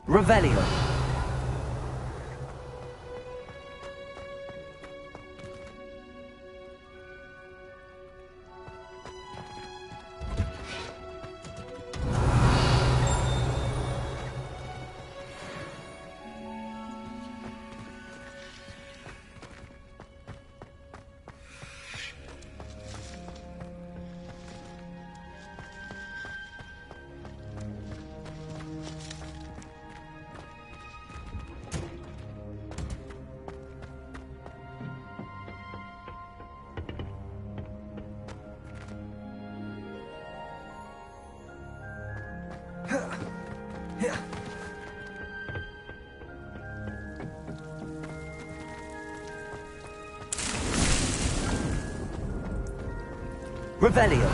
Revelio. Revelio.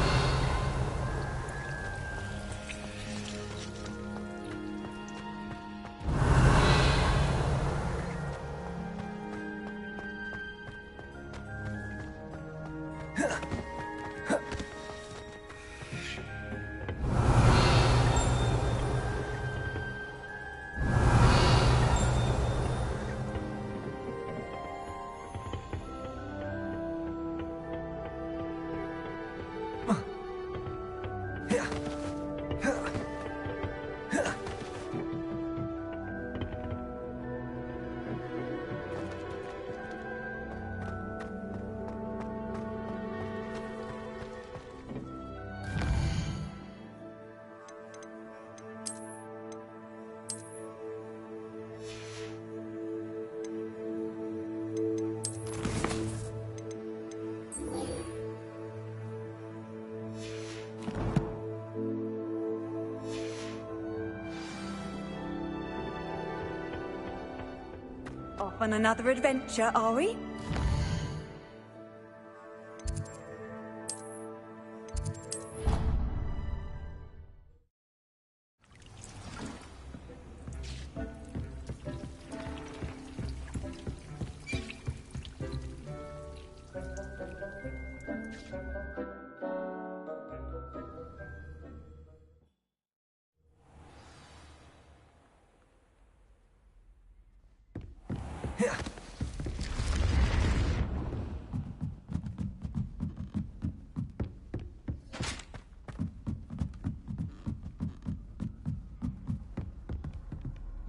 Off on another adventure, are we?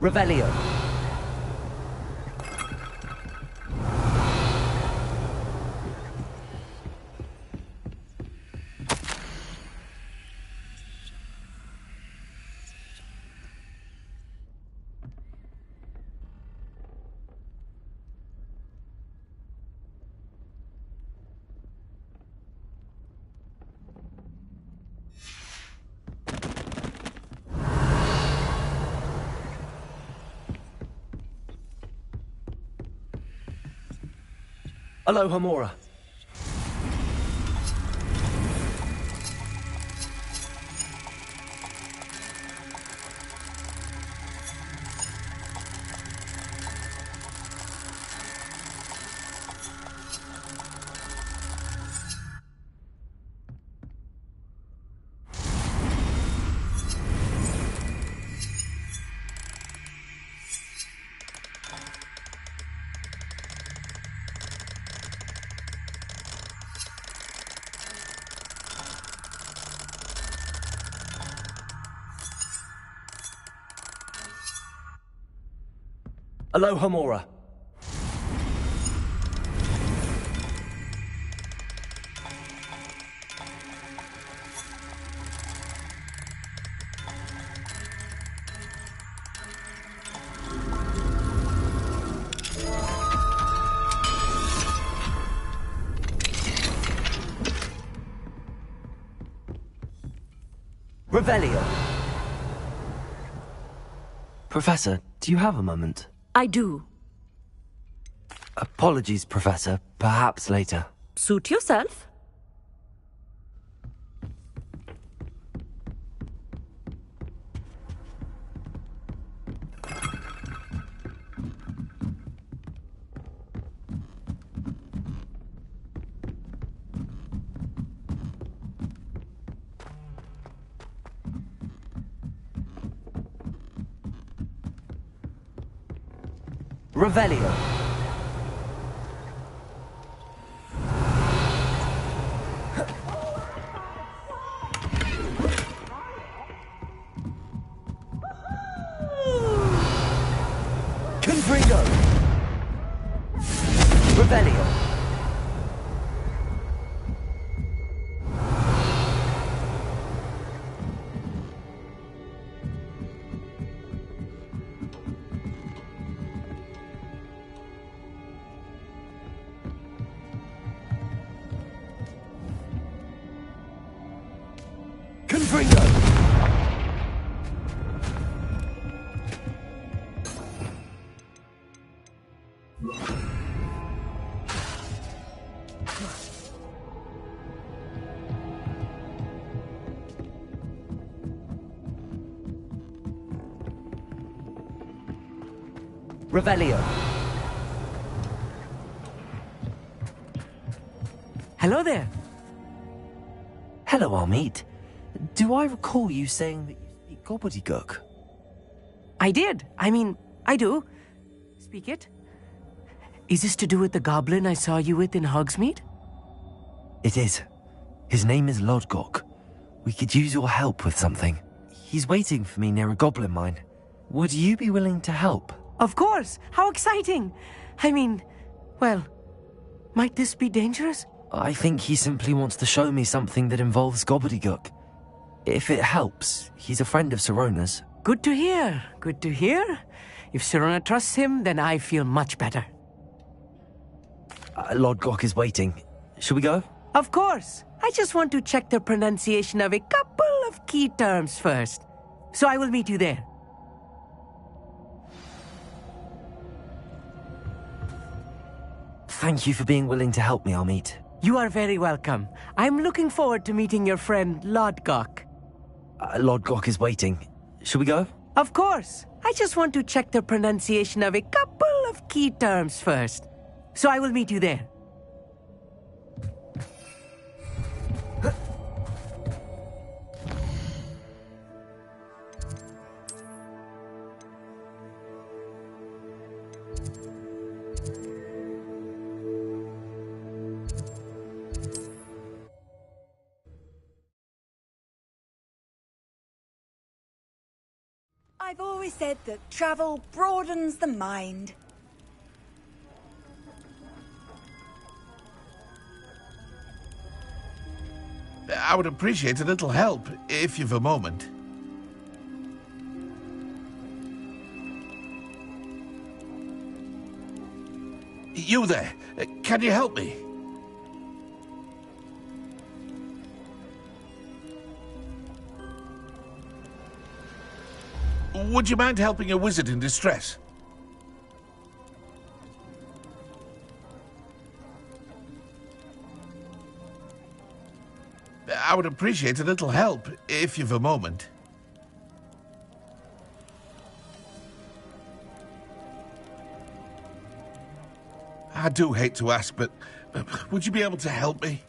Revelio. Aloha Mora. Aloha Mora. Revelio. Professor, do you have a moment? I do. Apologies, Professor. Perhaps later. Suit yourself. Revelio. Confringo. Revelio. Confringo. Revelio. Hello there. Hello, Armit. Do I recall you saying that you speak gobbledygook? I did. I do. Speak it. Is this to do with the goblin I saw you with in Hogsmeade? It is. His name is Lodgok. We could use your help with something. He's waiting for me near a goblin mine. Would you be willing to help? Of course. How exciting. Well, might this be dangerous? I think he simply wants to show me something that involves gobbledygook. If it helps, he's a friend of Sirona's. Good to hear. Good to hear. If Sirona trusts him, then I feel much better. Lodgok is waiting. Shall we go? Of course. I just want to check the pronunciation of a couple of key terms first. So I will meet you there. Thank you for being willing to help me, Armit. You are very welcome. I'm looking forward to meeting your friend, Lodgok. Lodgok is waiting. Shall we go? Of course. I just want to check the pronunciation of a couple of key terms first. So I will meet you there. I've always said that travel broadens the mind. I would appreciate a little help, if you've a moment. You there, can you help me? Would you mind helping a wizard in distress? I would appreciate a little help, if you've a moment. I do hate to ask, but would you be able to help me?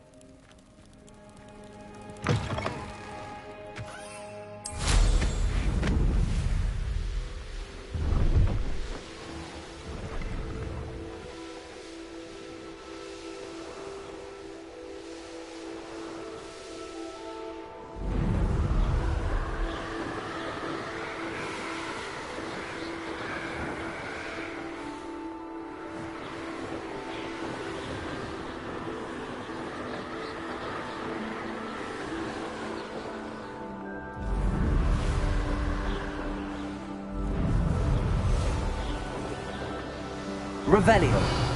Revelio.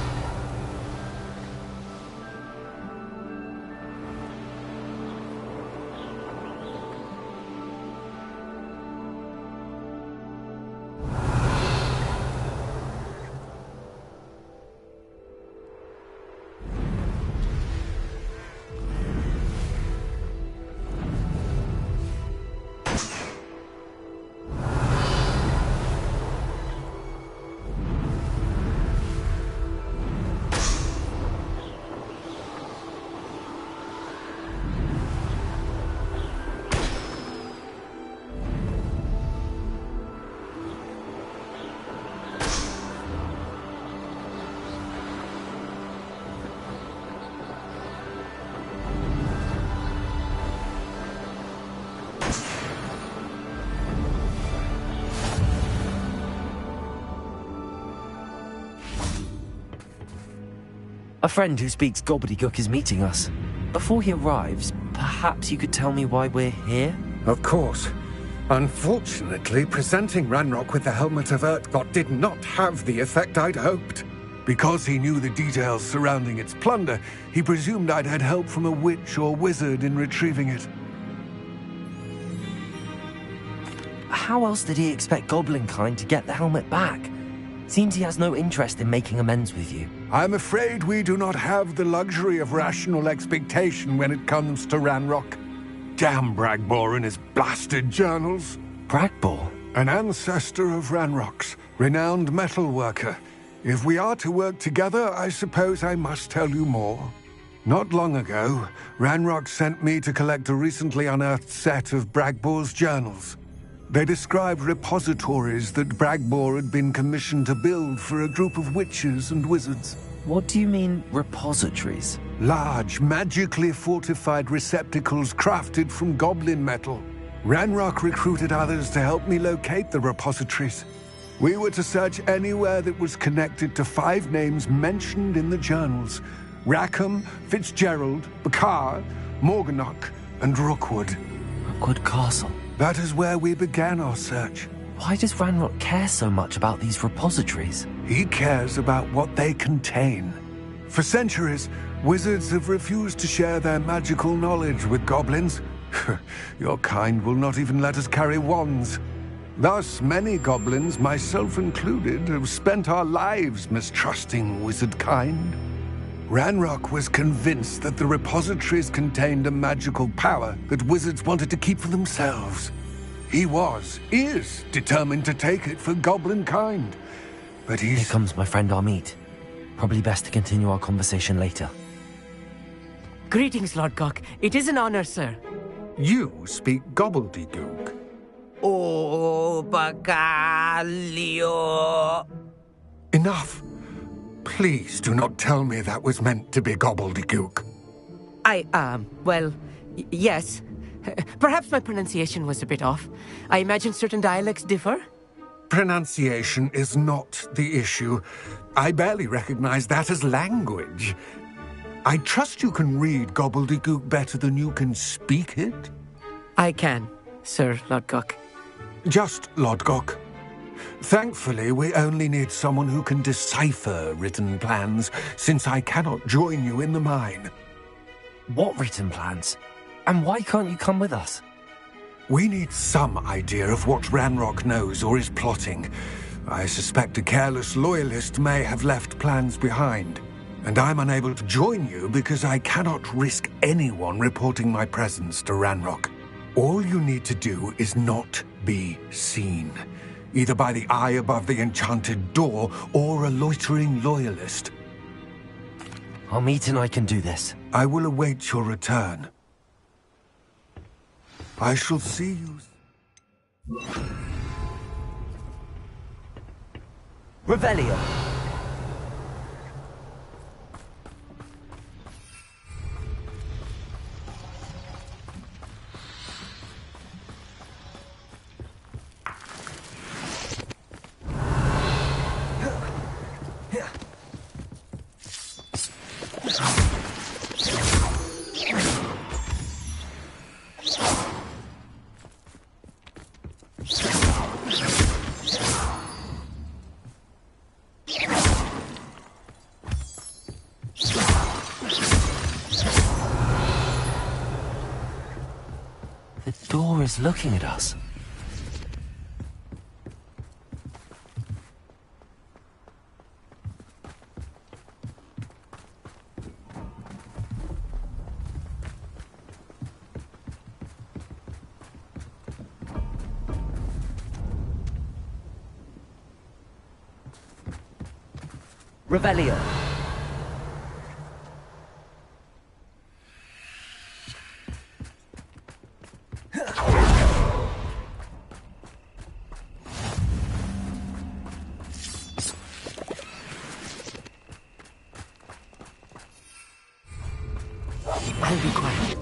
A friend who speaks gobbledygook is meeting us. Before he arrives, perhaps you could tell me why we're here? Of course. Unfortunately, presenting Ranrock with the Helmet of Urtkot did not have the effect I'd hoped. Because he knew the details surrounding its plunder, he presumed I'd had help from a witch or wizard in retrieving it. How else did he expect Goblinkind to get the helmet back? Seems he has no interest in making amends with you. I'm afraid we do not have the luxury of rational expectation when it comes to Ranrock. Damn Bragbor and his blasted journals. Bragbor? An ancestor of Ranrock's, renowned metal worker. If we are to work together, I suppose I must tell you more. Not long ago, Ranrock sent me to collect a recently unearthed set of Bragbor's journals. They described repositories that Bragbor had been commissioned to build for a group of witches and wizards. What do you mean, repositories? Large, magically fortified receptacles crafted from goblin metal. Ranrock recruited others to help me locate the repositories. We were to search anywhere that was connected to 5 names mentioned in the journals: Rackham, Fitzgerald, Bakar, Morganach, and Rookwood. Rookwood Castle. That is where we began our search. Why does Ranrock care so much about these repositories? He cares about what they contain. For centuries, wizards have refused to share their magical knowledge with goblins. Your kind will not even let us carry wands. Thus, many goblins, myself included, have spent our lives mistrusting wizard kind. Ranrock was convinced that the repositories contained a magical power that wizards wanted to keep for themselves. He is determined to take it for goblin kind. But Here comes my friend Amit. Probably best to continue our conversation later. Greetings, Lord Gok. It is an honor, sir. You speak gobbledygook. Oh, Bagalio. Enough. Please do not tell me that was meant to be gobbledygook. Yes. Perhaps my pronunciation was a bit off. I imagine certain dialects differ. Pronunciation is not the issue. I barely recognize that as language. I trust you can read gobbledygook better than you can speak it? I can, Sir Lord Gok. Just Lord Gok. Thankfully, we only need someone who can decipher written plans, since I cannot join you in the mine. What written plans? And why can't you come with us? We need some idea of what Ranrock knows or is plotting. I suspect a careless loyalist may have left plans behind. And I'm unable to join you because I cannot risk anyone reporting my presence to Ranrock. All you need to do is not be seen, either by the eye above the enchanted door or a loitering loyalist. Amit and I can do this. I will await your return. I shall see you. Revelio. The door is looking at us. Revelio. I'll be quiet.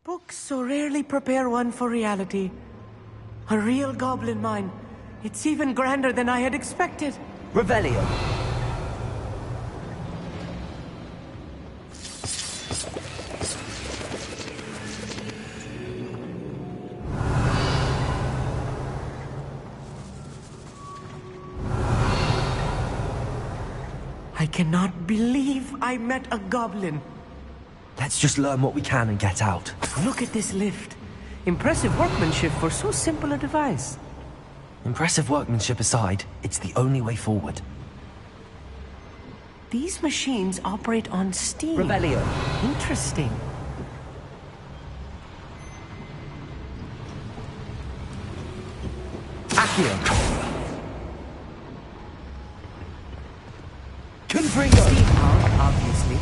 Books so rarely prepare one for reality. A real goblin mine. It's even grander than I had expected. Revelio. I cannot believe I met a goblin. Let's just learn what we can and get out. Look at this lift. Impressive workmanship for so simple a device. Impressive workmanship aside, it's the only way forward. These machines operate on steam. Revelio. Interesting. Accio. Confringo. Steam power, obviously.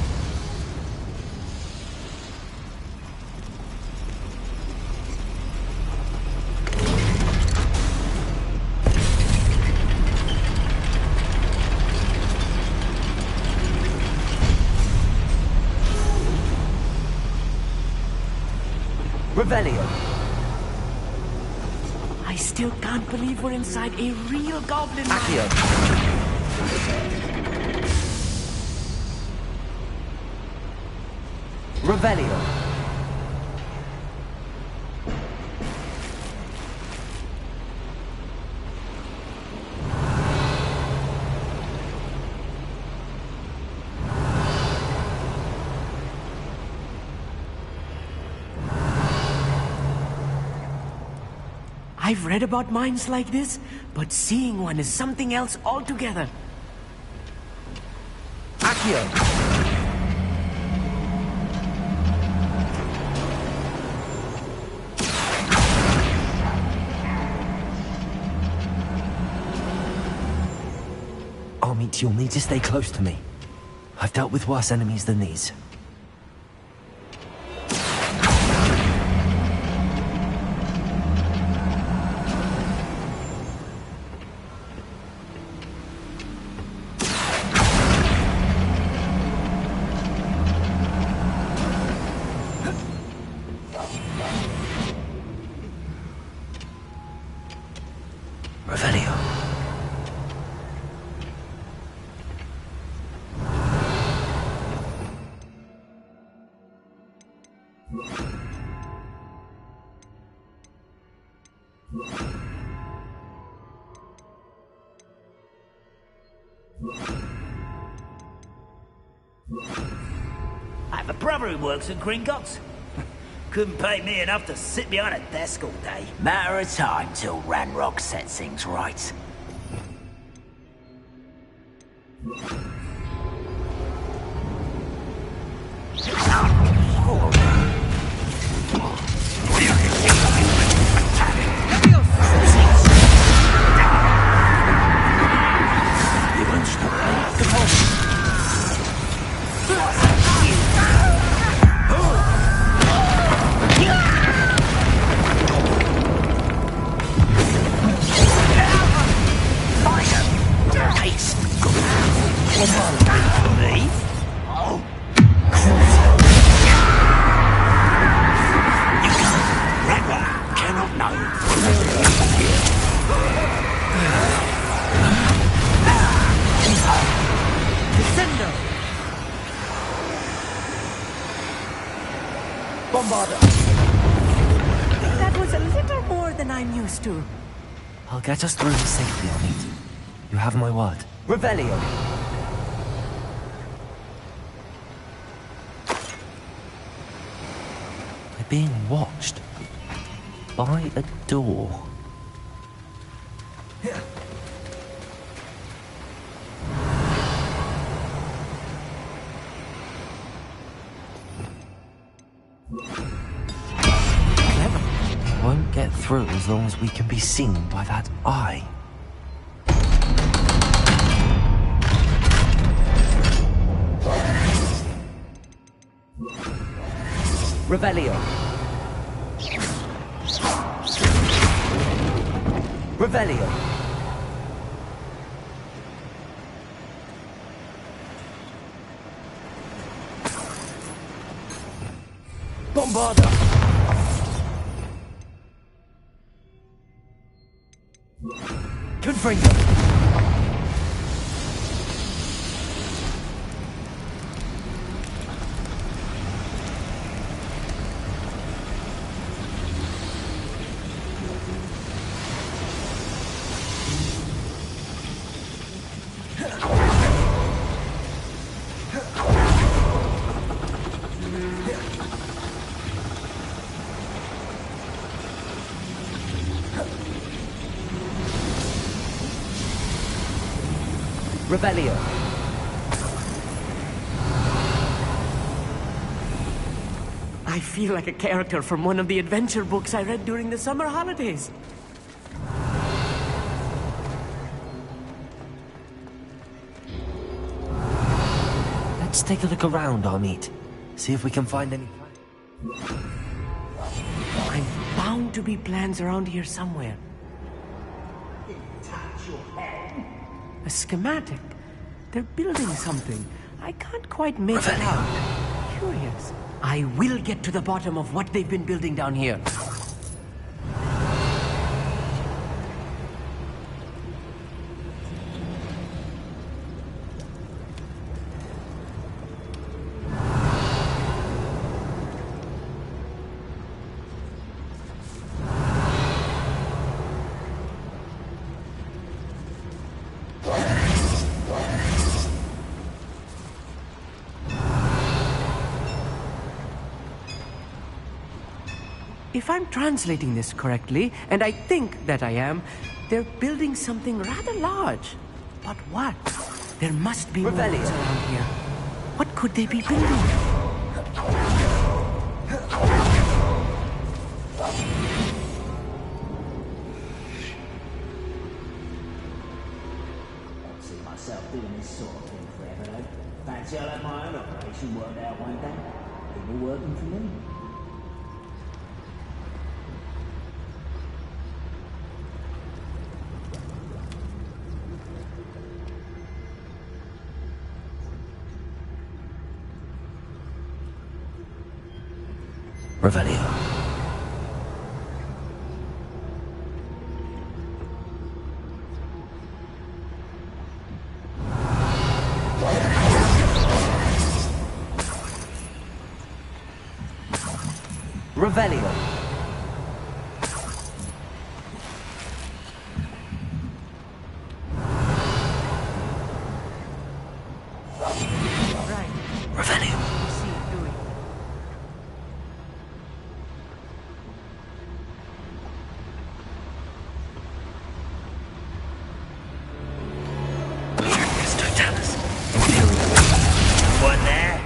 Revelio. I still can't believe we're inside a real goblin mine. Accio. Revelio. I've read about mines like this, but seeing one is something else altogether. Accio. Armit, you'll need to stay close to me. I've dealt with worse enemies than these. Revelio. I have a brother who works at Gringotts. Couldn't pay me enough to sit behind a desk all day. Matter of time till Ranrock sets things right. That was a little more than I'm used to. I'll get us through this safely, Armit. You have my word. Revelio. We're being watched. By a door. Clever. Won't get through as long as we can be seen by that eye. Revelio. Revelio. Bombarda. Confringo! Revelio. I feel like a character from one of the adventure books I read during the summer holidays. Let's take a look around, Armeet. See if we can find any... I'm bound to be plans around here somewhere. A schematic. They're building something. I can't quite make it out. Curious. I will get to the bottom of what they've been building down here. If I'm translating this correctly, and I think that I am, they're building something rather large. But what? There must be more around here. What could they be building? I see myself doing this sort of thing forever, though. Fancy I'll have my own operation worked out one day. People working for me. Revelio. Revelio. Right. Revelio. See it doing. One there.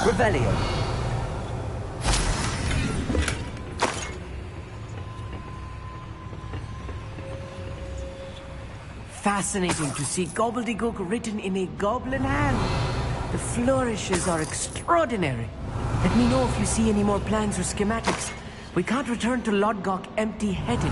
Revelio. Fascinating to see gobbledygook written in a goblin hand. The flourishes are extraordinary. Let me know if you see any more plans or schematics. We can't return to Lodgok empty-headed.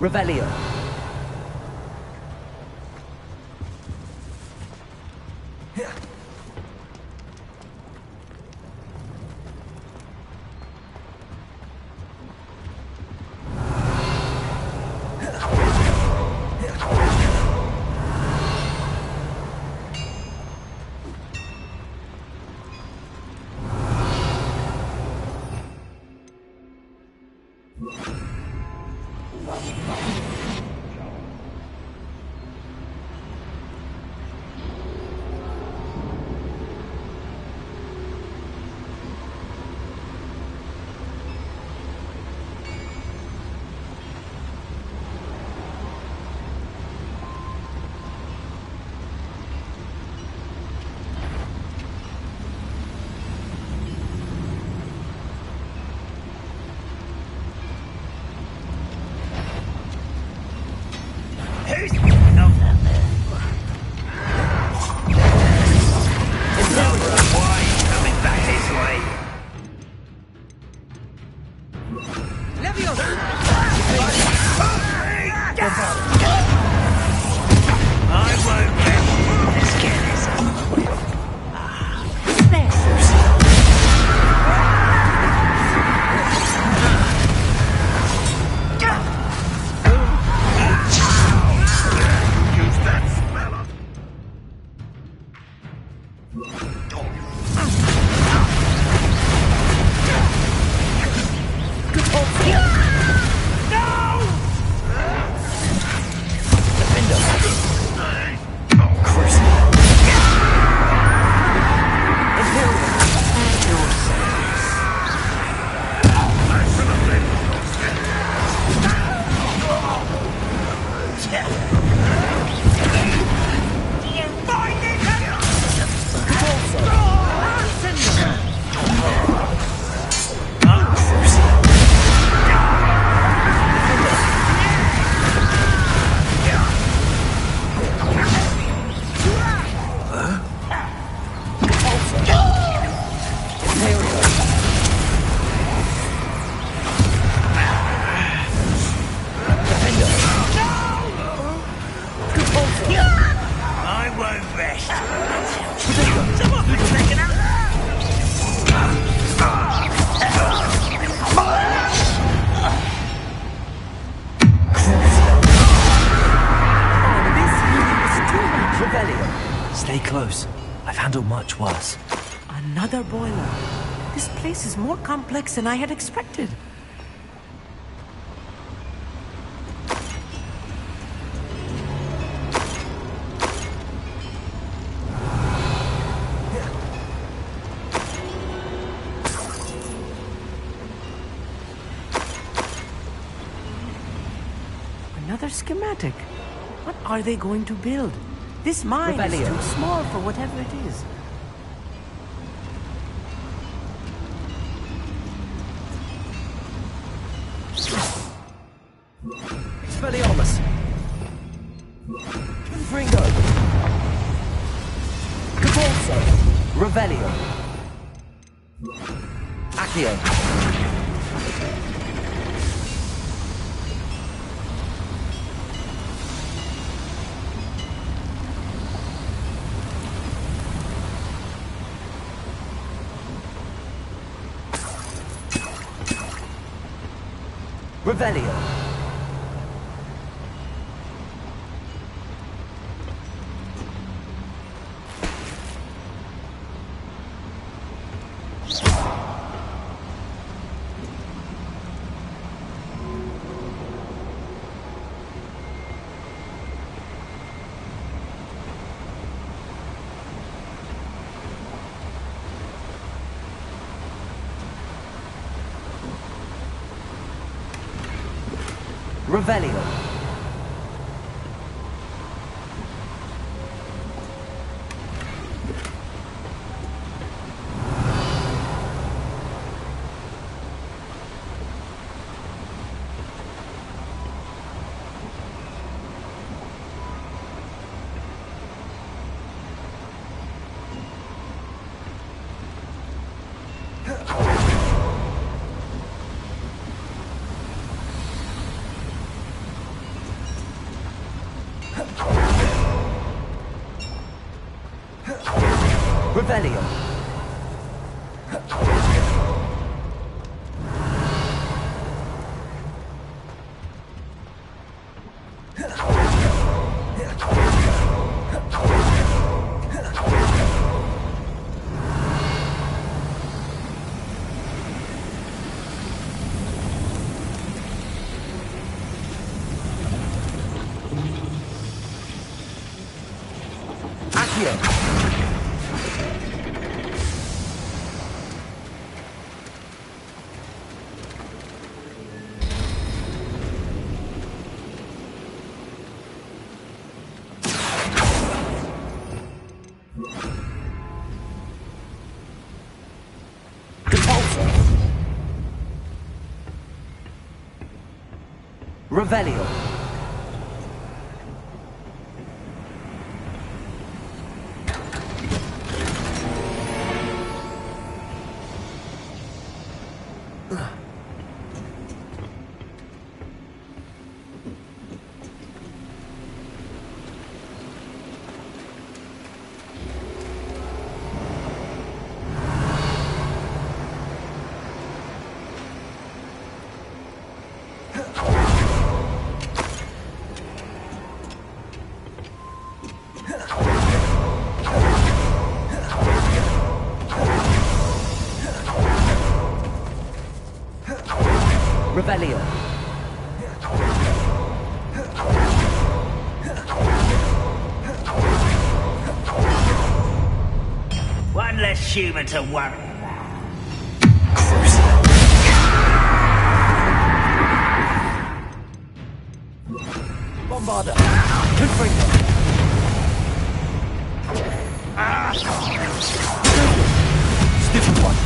Revelio. Stay close. I've handled much worse. Another boiler. This place is more complex than I had expected. Another schematic. What are they going to build? This mine is too small for whatever it is. Expelliarmus! Confringo! Capulso! Revelio! Accio! Revelio! Revelio. Revelio. Accio. Revelio. Revelio. One less human to worry. Bombarda. Confringo. Stiff one.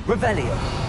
Revelio.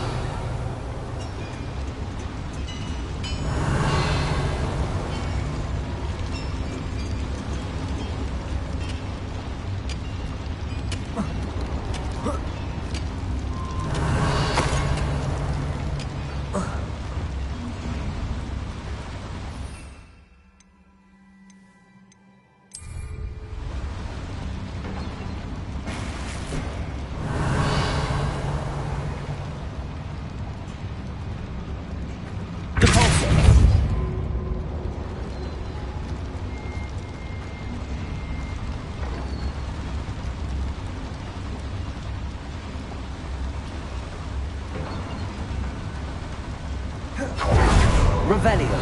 Revelio.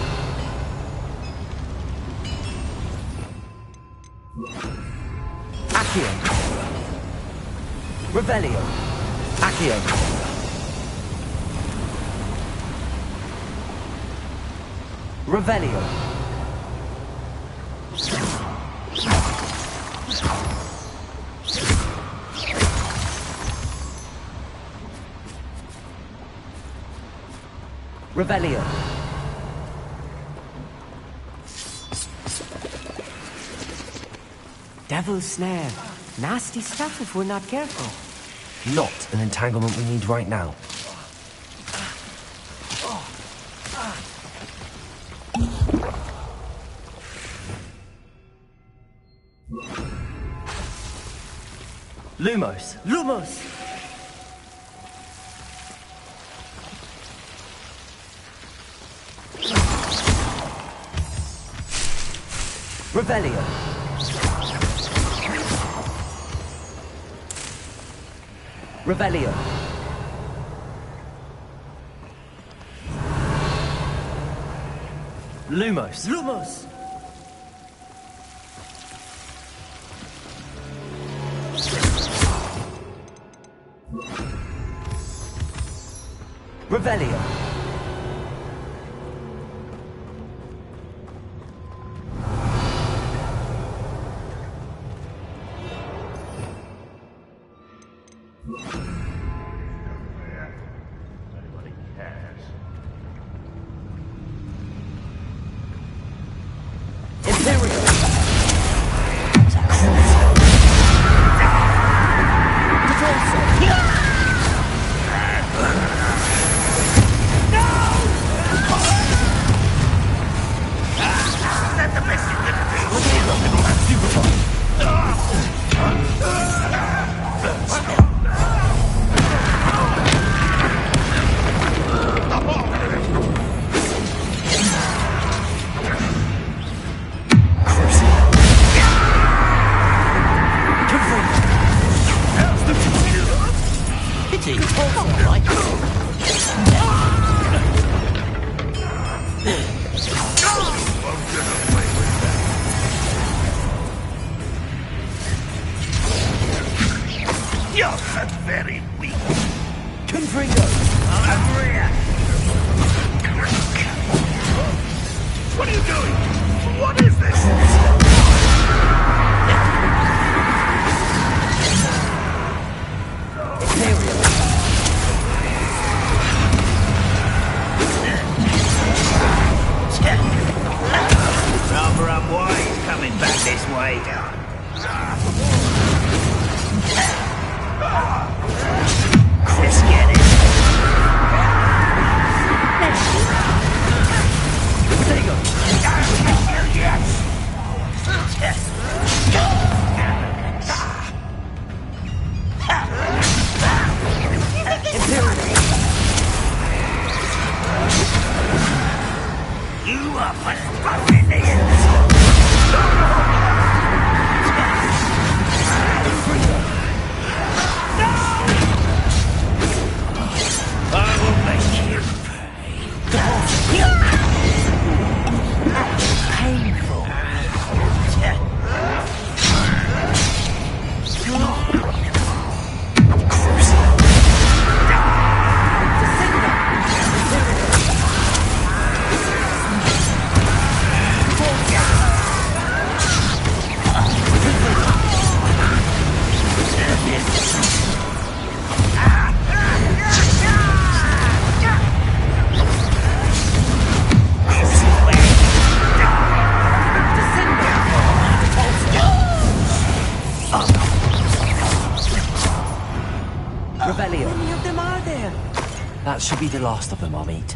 Accio. Revelio. Accio. Revelio. Revelio. Devil's snare. Nasty stuff if we're not careful. Not an entanglement we need right now. Lumos. Lumos! Revelio. Revelio. Lumos. Lumos! Revelio. Let's get it. There you go. You are fucking idiots. I will make you Painful. Revelio. How many of them are there? That should be the last of them I'll meet.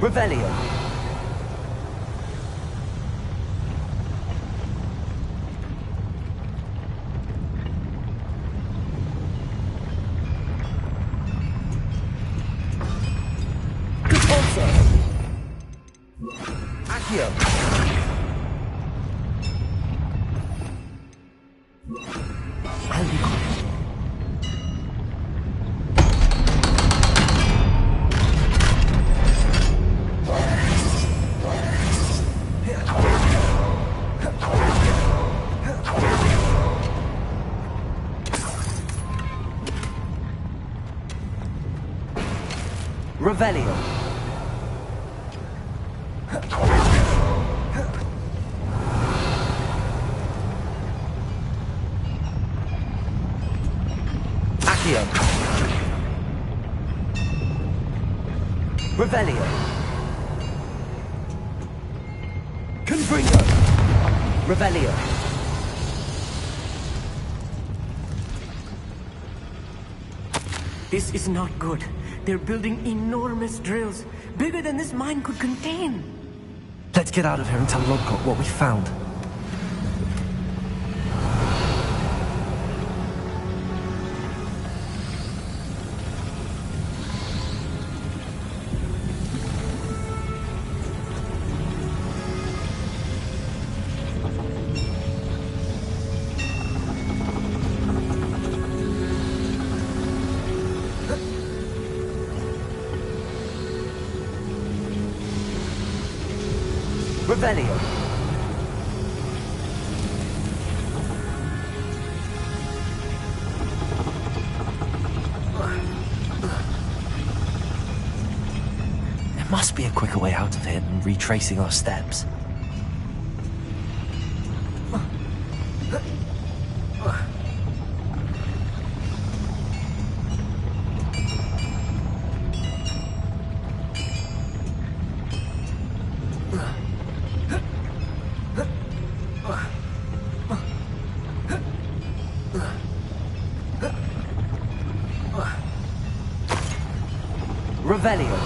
Revelio. Conforzo. Accio. Albico. Revelio. Accio. Revelio. Confringo. Revelio. This is not good. They're building enormous drills, bigger than this mine could contain. Let's get out of here and tell Lodcock what we found. Revelio. There must be a quicker way out of here than retracing our steps. Revelio.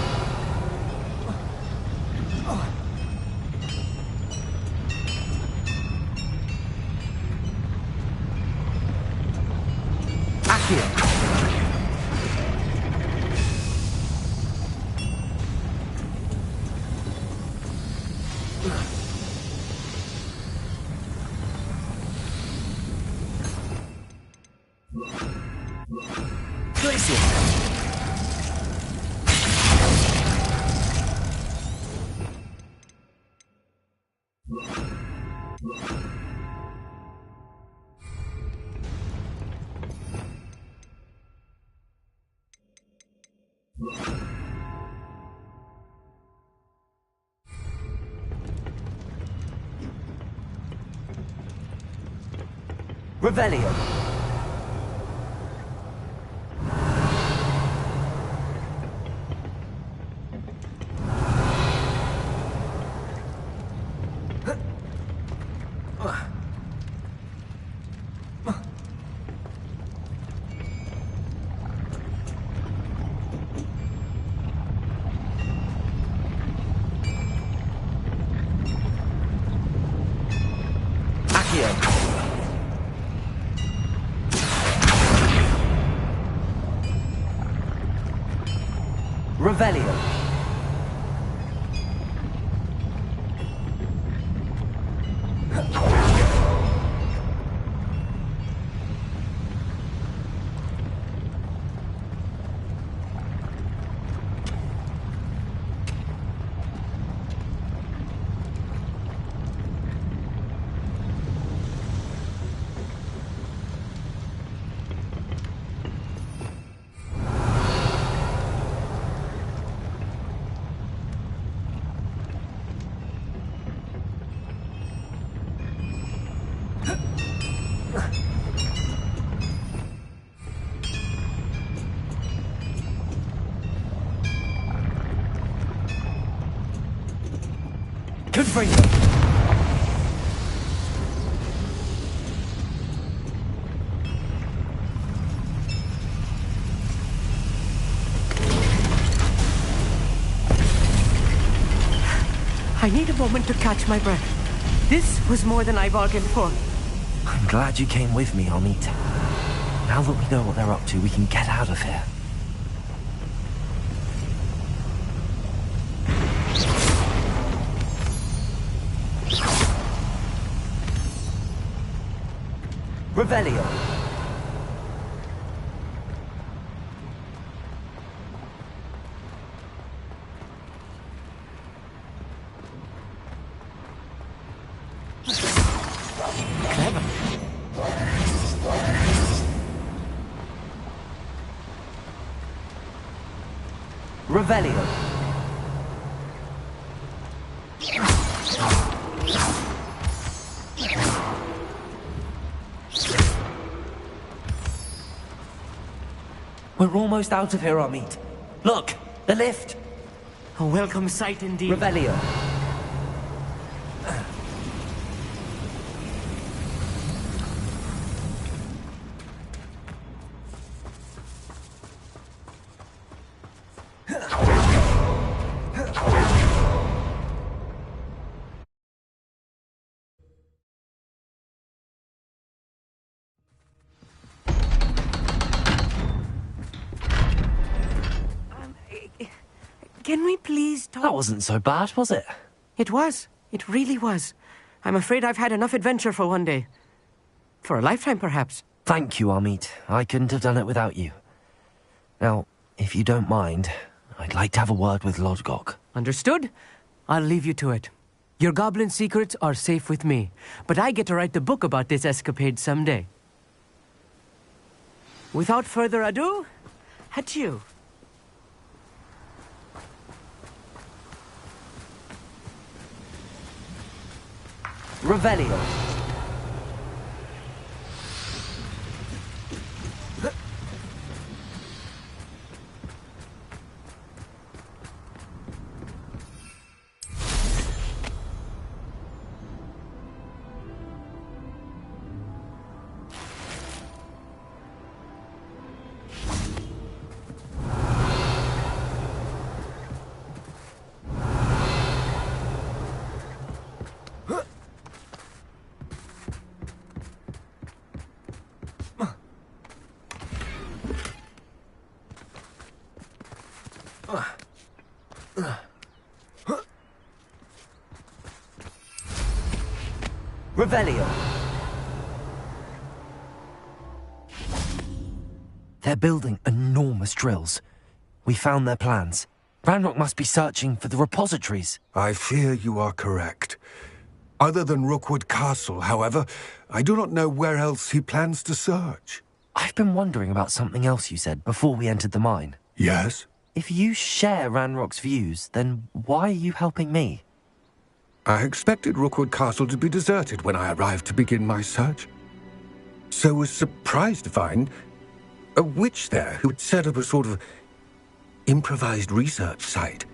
Accio. Revelio. Revelio. Confringo. I need a moment to catch my breath. This was more than I bargained for. I'm glad you came with me, Amit. Now that we know what they're up to, we can get out of here. Revelio. Clever. Revelio. We're almost out of here, Amit. Look, the lift. A welcome sight indeed. Revelio. Can we please talk? That wasn't so bad, was it? It was. It really was. I'm afraid I've had enough adventure for one day. For a lifetime, perhaps. Thank you, Amit. I couldn't have done it without you. Now, if you don't mind, I'd like to have a word with Lodgok. Understood? I'll leave you to it. Your goblin secrets are safe with me, but I get to write the book about this escapade someday. Without further ado, adieu. Revelio. Revelio. They're building enormous drills. We found their plans. Ranrock must be searching for the repositories. I fear you are correct. Other than Rookwood Castle, however, I do not know where else he plans to search. I've been wondering about something else you said before we entered the mine. Yes? If you share Ranrock's views, then why are you helping me? I expected Rookwood Castle to be deserted when I arrived to begin my search. so was surprised to find a witch there who had set up a sort of improvised research site.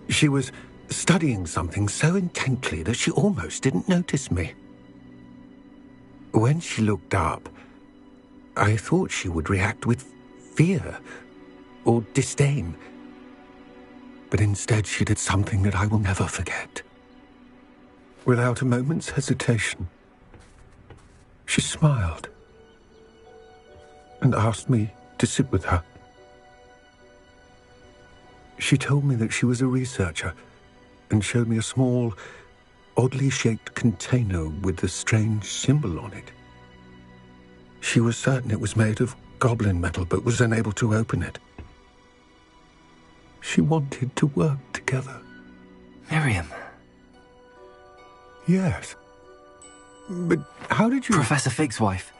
She was studying something so intently that she almost didn't notice me. When she looked up, I thought she would react with fear or disdain. But instead she did something that I will never forget. Without a moment's hesitation, she smiled and asked me to sit with her. She told me that she was a researcher and showed me a small, oddly shaped container with a strange symbol on it. She was certain it was made of goblin metal, but was unable to open it. She wanted to work together. Miriam. Yes. But how did you... Professor Fig's wife.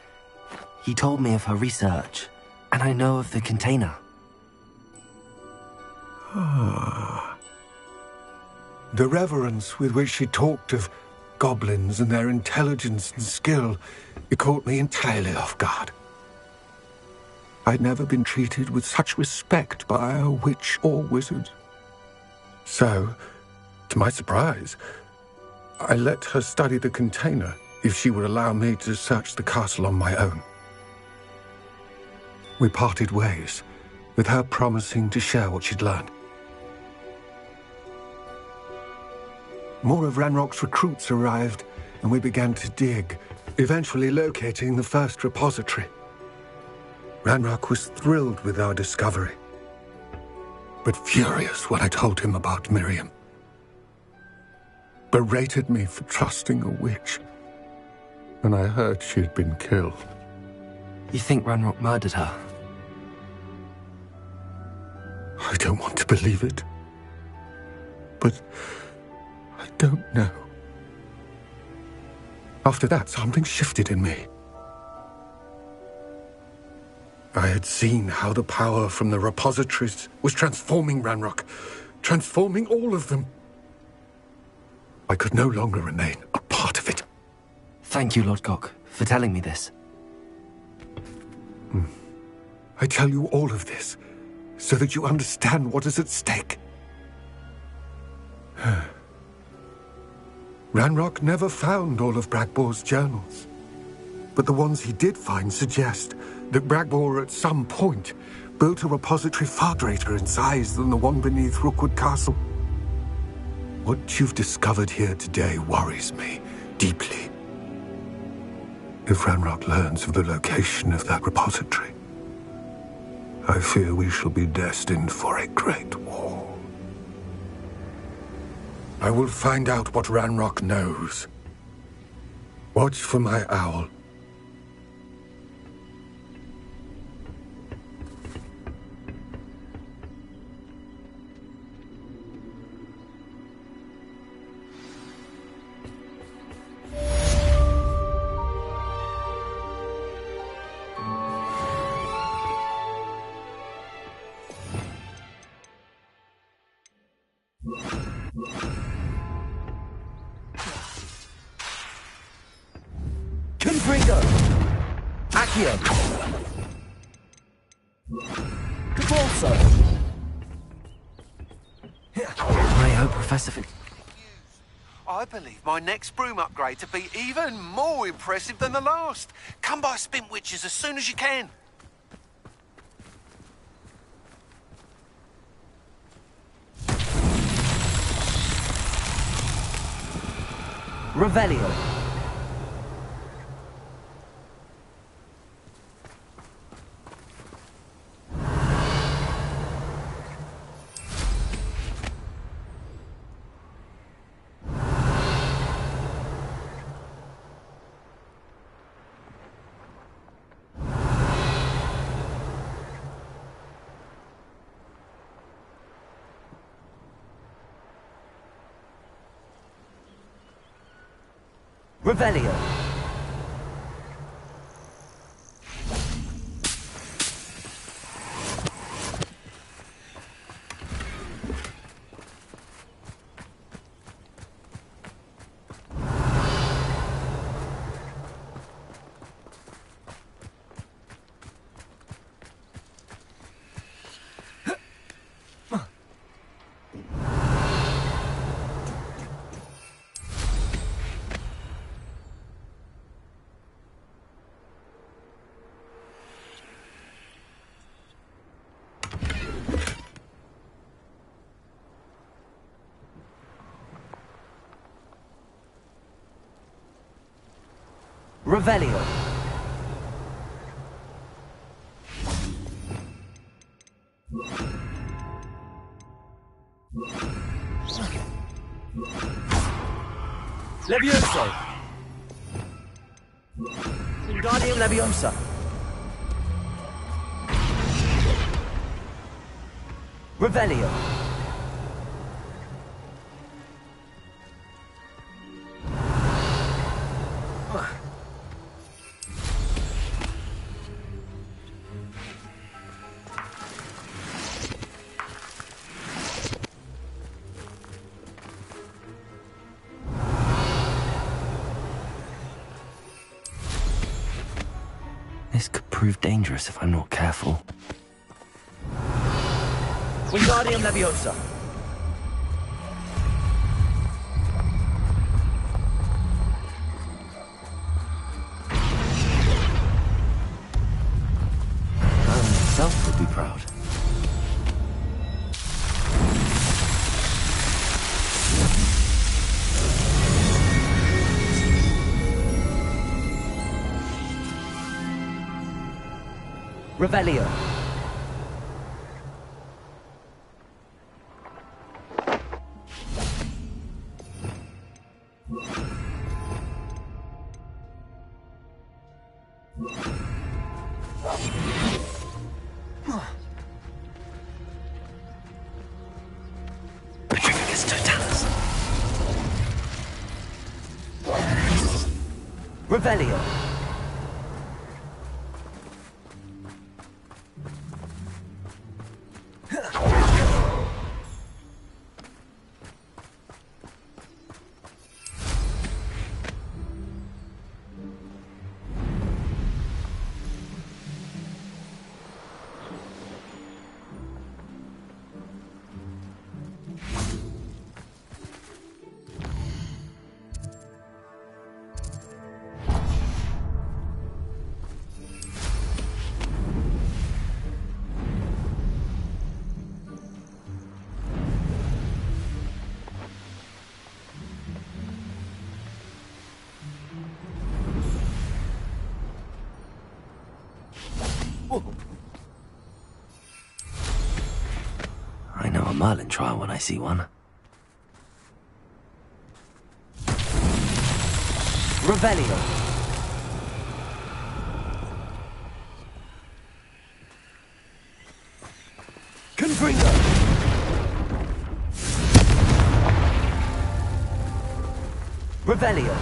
He told me of her research, and I know of the container. Ah. The reverence with which she talked of goblins and their intelligence and skill, it caught me entirely off guard. I'd never been treated with such respect by a witch or wizard. So, to my surprise, I let her study the container if she would allow me to search the castle on my own. We parted ways, with her promising to share what she'd learned. More of Ranrock's recruits arrived, and we began to dig, eventually locating the first repository. Ranrock was thrilled with our discovery, but furious when I told him about Miriam. Berated me for trusting a witch, and I heard she had been killed. You think Ranrock murdered her? I don't want to believe it, but I don't know. After that, something shifted in me. I had seen how the power from the repositories was transforming Ranrock, transforming all of them. I could no longer remain a part of it. Thank you, Lord Gok, for telling me this. I tell you all of this so that you understand what is at stake. Ranrock never found all of Bragbor's journals, but the ones he did find suggest that Bragbor at some point built a repository far greater in size than the one beneath Rookwood Castle. What you've discovered here today worries me deeply. If Ranrock learns of the location of that repository, I fear we shall be destined for a great war. I will find out what Ranrock knows. Watch for my owl. Confringo! Accio! Capulso! I hope Professor Fig... I believe my next broom upgrade to be even more impressive than the last. Come by Spin Witches as soon as you can. Revelio. Revelio. Revelio. Levioso. Wingardium Leviosa. Revelio. This could prove dangerous if I'm not careful. Wingardium Leviosa. Alan himself would be proud. Revelio. Petrificus Totalis. Revelio. I know a Merlin trial when I see one. Revelio. Confringo. Revelio.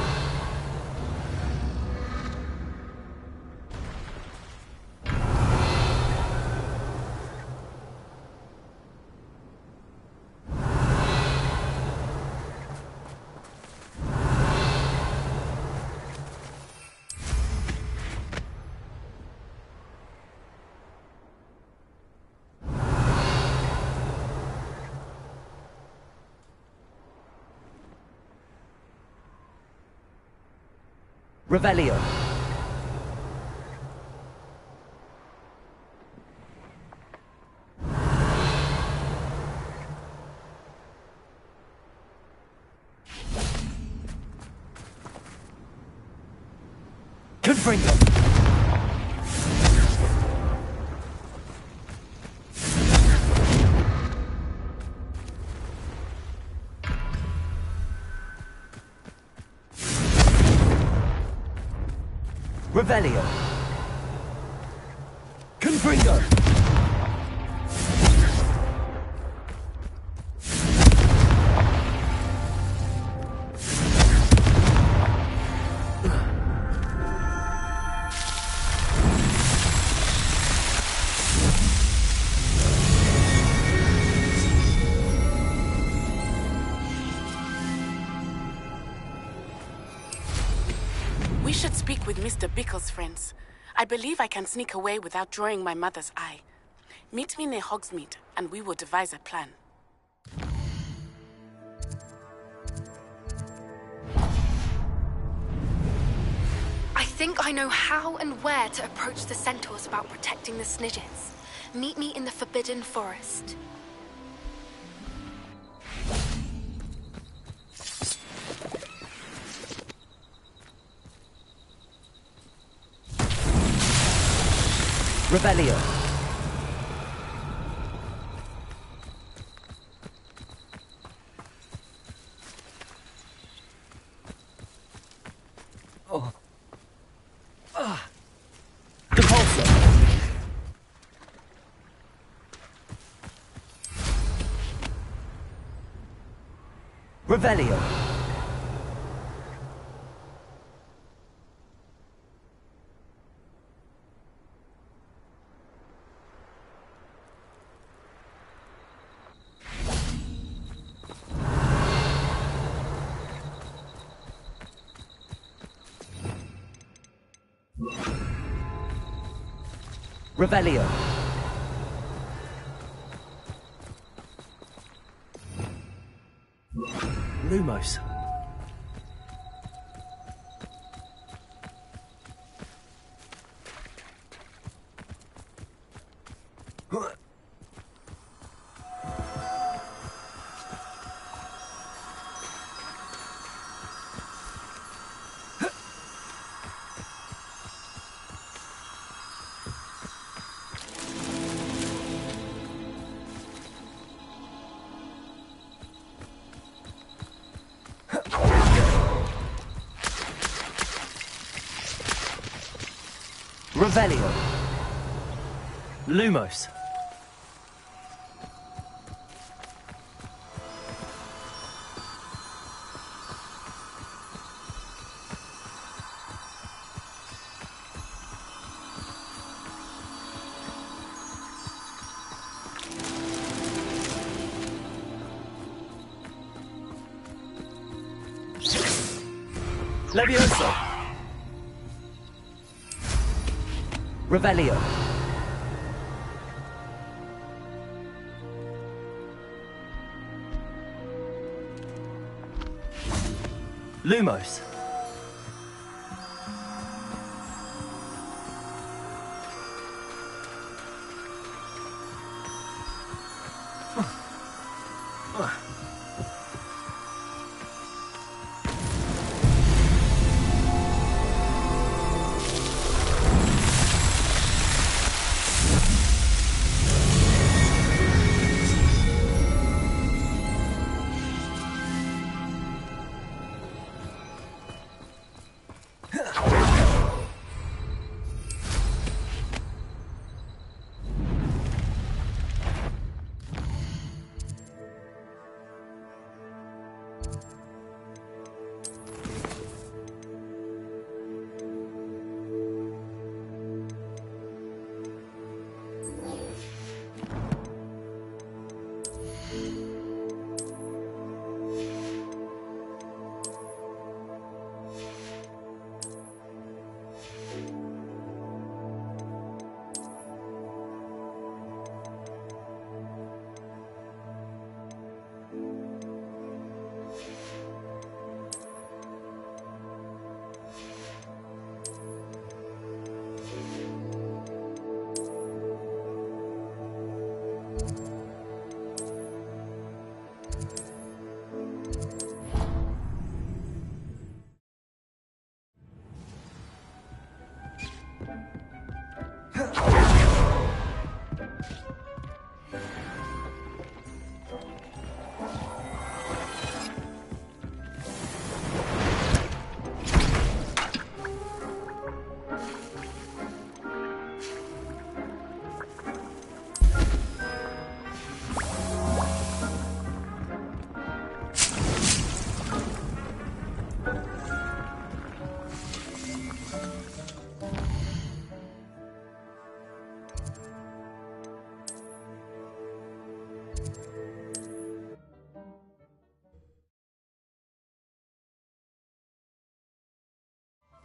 Revelio. Confringo. Revelio. Confringo. We should speak with Mr. Bickle's friends. I believe I can sneak away without drawing my mother's eye. Meet me near Hogsmeade, and we will devise a plan. I think I know how and where to approach the centaurs about protecting the Snidgets. Meet me in the Forbidden Forest. Revelio. Oh. Ah. Depulso. Revelio. Revelio. Lumos. Revelio. Lumos. Levioso. Revelio. Lumos.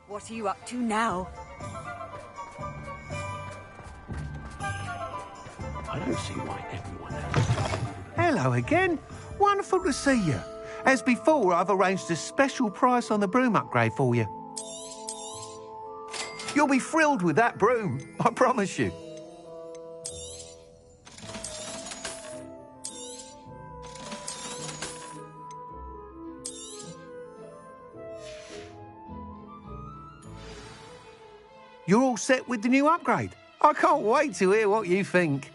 What are you up to now? I don't see why everyone else... Hello again. Wonderful to see you. As before, I've arranged a special price on the broom upgrade for you. You'll be thrilled with that broom, I promise you. You're all set with the new upgrade. I can't wait to hear what you think.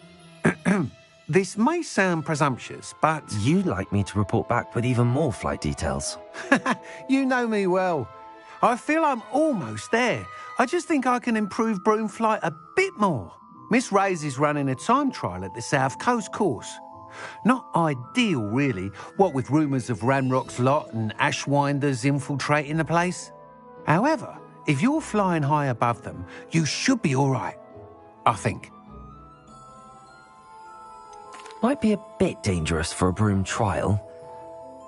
This may sound presumptuous, but... You'd like me to report back with even more flight details. You know me well. I feel I'm almost there. I just think I can improve broom flight a bit more. Miss Ray's is running a time trial at the South Coast course. Not ideal, really, what with rumours of Ranrock's lot and Ashwinders infiltrating the place. However, if you're flying high above them, you should be all right, I think. Might be a bit dangerous for a broom trial.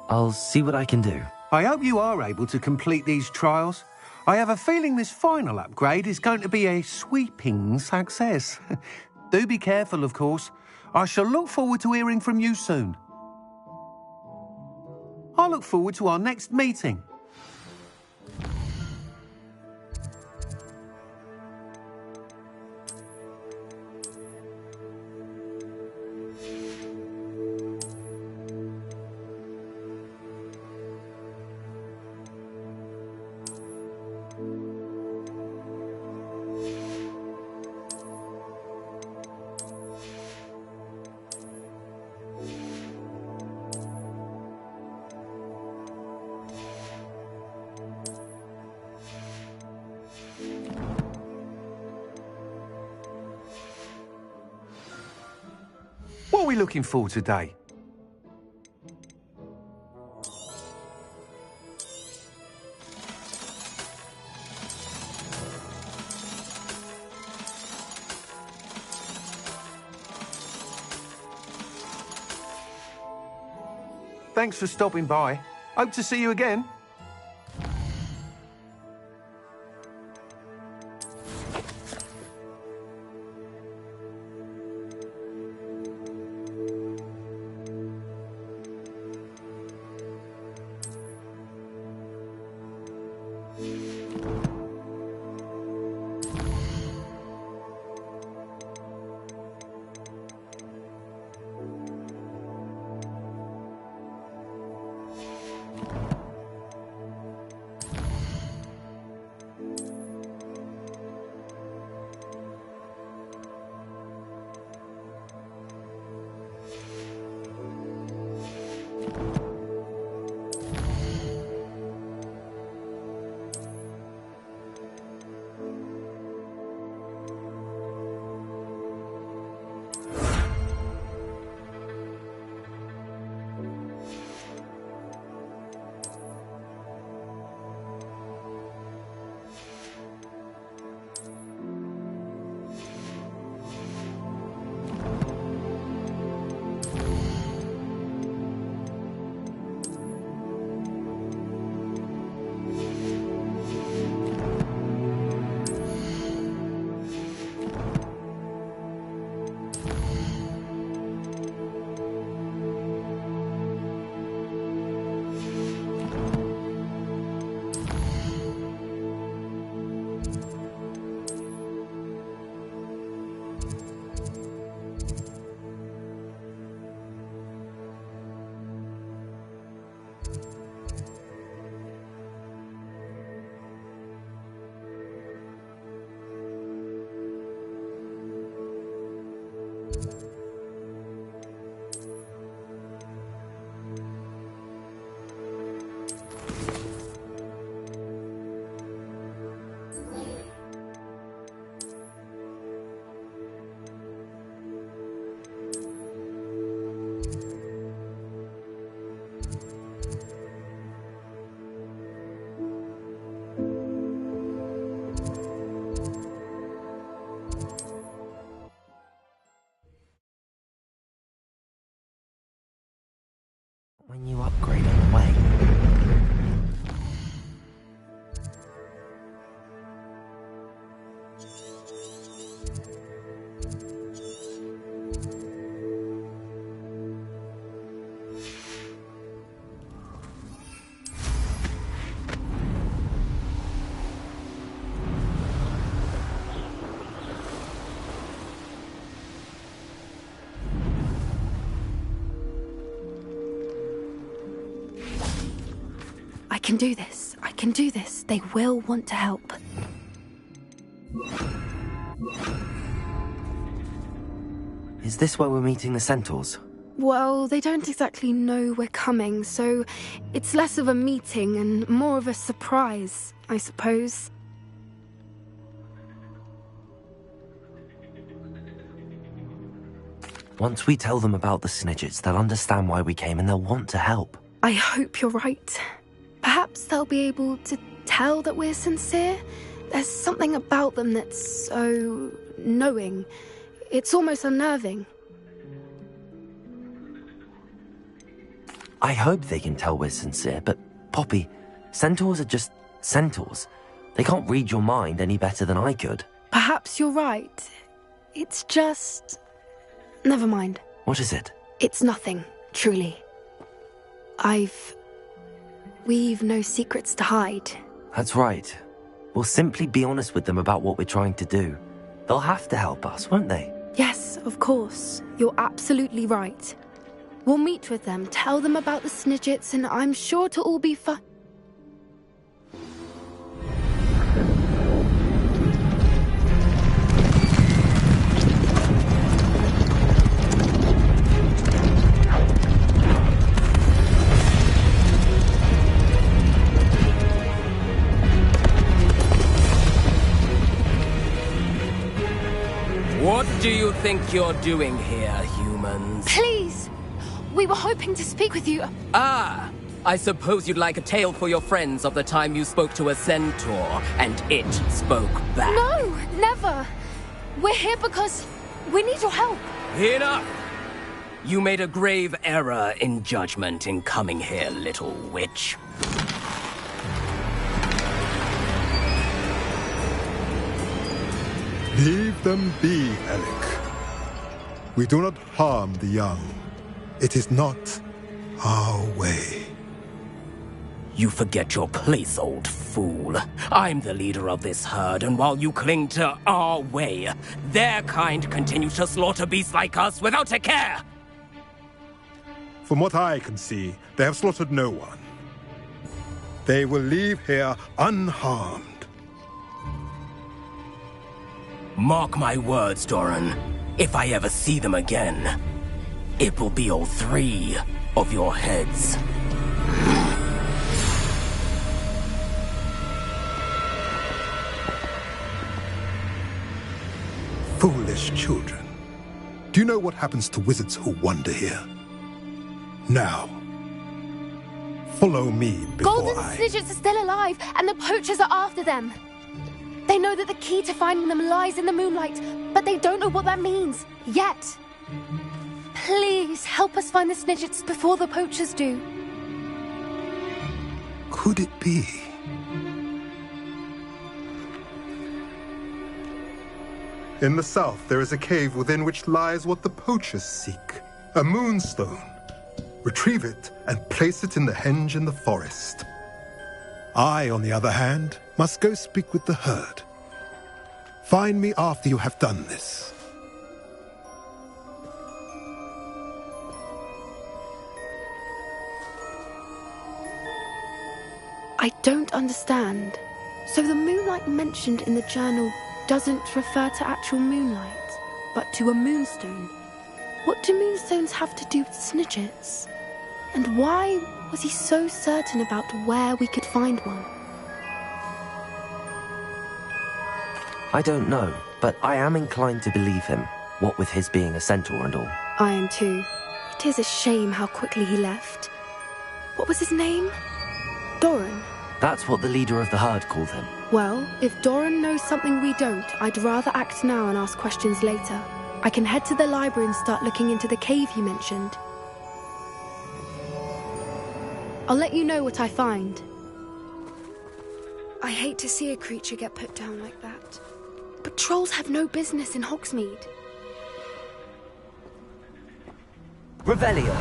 I'll see what I can do. I hope you are able to complete these trials. I have a feeling this final upgrade is going to be a sweeping success. Do be careful, of course. I shall look forward to hearing from you soon. I look forward to our next meeting. What are we looking for today? Thanks for stopping by. Hope to see you again. When you upgrade on the way. I can do this. I can do this. They will want to help. Is this where we're meeting the centaurs? Well, they don't exactly know we're coming, so it's less of a meeting and more of a surprise, I suppose. Once we tell them about the Snidgets, they'll understand why we came and they'll want to help. I hope you're right. Perhaps they'll be able to tell that we're sincere. There's something about them that's so knowing. It's almost unnerving. I hope they can tell we're sincere, but Poppy, centaurs are just centaurs. They can't read your mind any better than I could. Perhaps you're right. It's just... Never mind. What is it? It's nothing, truly. We've no secrets to hide. That's right. We'll simply be honest with them about what we're trying to do. They'll have to help us, won't they? Yes, of course. You're absolutely right. We'll meet with them, tell them about the Snidgets, and I'm sure it'll all be fun. What do you think you're doing here, humans? Please! We were hoping to speak with you. Ah! I suppose you'd like a tale for your friends of the time you spoke to a centaur, and it spoke back. No! Never! We're here because we need your help. Enough! You made a grave error in judgment in coming here, little witch. Leave them be, Alec. We do not harm the young. It is not our way. You forget your place, old fool. I'm the leader of this herd, and while you cling to our way, their kind continue to slaughter beasts like us without a care! From what I can see, they have slaughtered no one. They will leave here unharmed. Mark my words, Doran. If I ever see them again, it will be all 3 of your heads. Foolish children. Do you know what happens to wizards who wander here? Now, follow me before Golden Snidgets are still alive, and the poachers are after them. They know that the key to finding them lies in the moonlight, but they don't know what that means, yet. Please, help us find the Snidgets before the poachers do. Could it be? In the south, there is a cave within which lies what the poachers seek. A moonstone. Retrieve it and place it in the henge in the forest. I, on the other hand, must go speak with the herd. Find me after you have done this. I don't understand. So the moonlight mentioned in the journal doesn't refer to actual moonlight, but to a moonstone. What do moonstones have to do with Snidgets? And why was he so certain about where we could find one? I don't know, but I am inclined to believe him, what with his being a centaur and all. I am too. It is a shame how quickly he left. What was his name? Doran? That's what the leader of the herd called him. Well, if Doran knows something we don't, I'd rather act now and ask questions later. I can head to the library and start looking into the cave you mentioned. I'll let you know what I find. I hate to see a creature get put down like that. But trolls have no business in Hogsmeade. Revelio.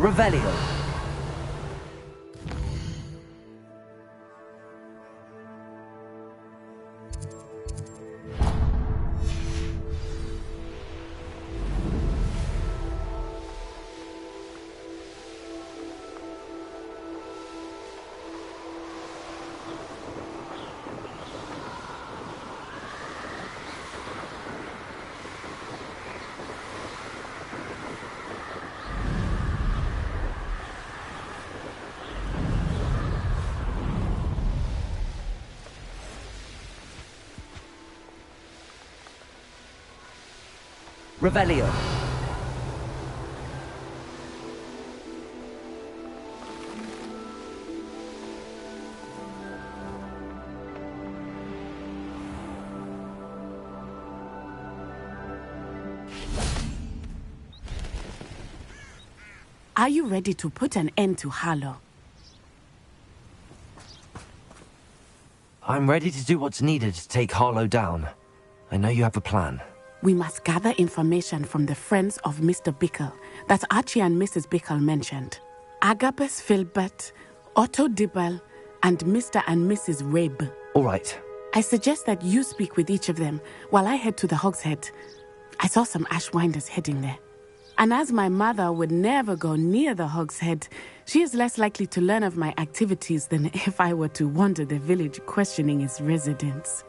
Revelio. Revelio. Are you ready to put an end to Harlow? I'm ready to do what's needed to take Harlow down. I know you have a plan. We must gather information from the friends of Mr. Bickle that Archie and Mrs. Bickle mentioned. Agabus Filbert, Otto Dibble, and Mr. and Mrs. Rabe. All right. I suggest that you speak with each of them while I head to the Hogshead. I saw some Ashwinders heading there. And as my mother would never go near the Hogshead, she is less likely to learn of my activities than if I were to wander the village questioning its residents.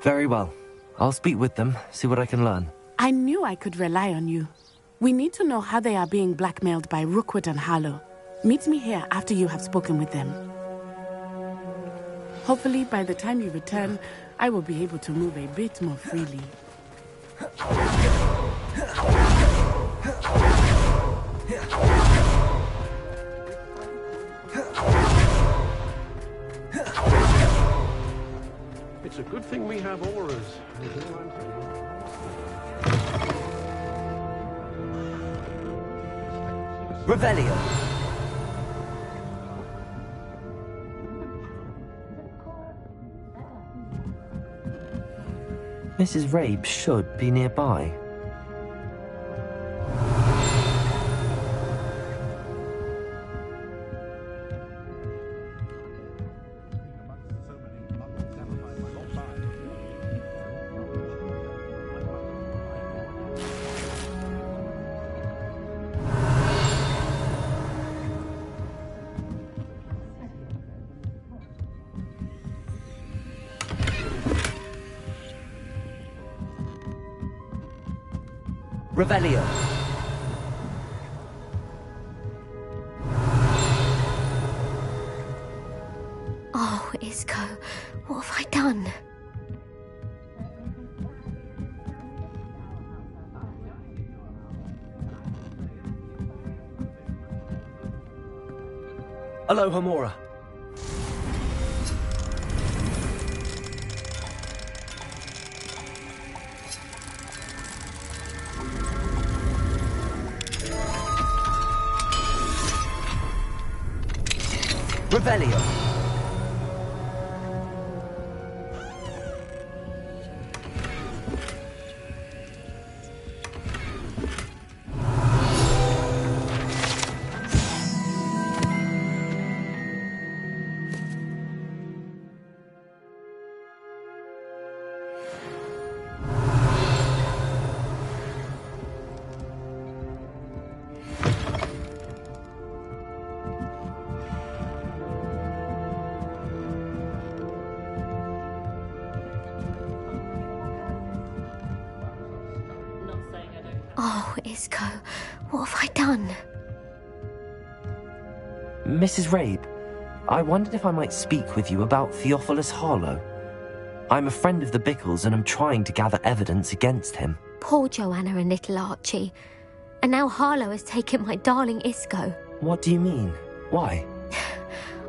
Very well. I'll speak with them, see what I can learn. I knew I could rely on you. We need to know how they are being blackmailed by Rookwood and Harlow. Meet me here after you have spoken with them. Hopefully, by the time you return, I will be able to move a bit more freely. It's a good thing we have auras. Revelio. Mrs. Rabe should be nearby. Revelio. Oh, Isco, what have I done? Hello, Hamora. Revelio. Oh, Isco, what have I done? Mrs. Rabe, I wondered if I might speak with you about Theophilus Harlow. I'm a friend of the Bickles and I'm trying to gather evidence against him. Poor Joanna and little Archie. And now Harlow has taken my darling Isco. What do you mean? Why?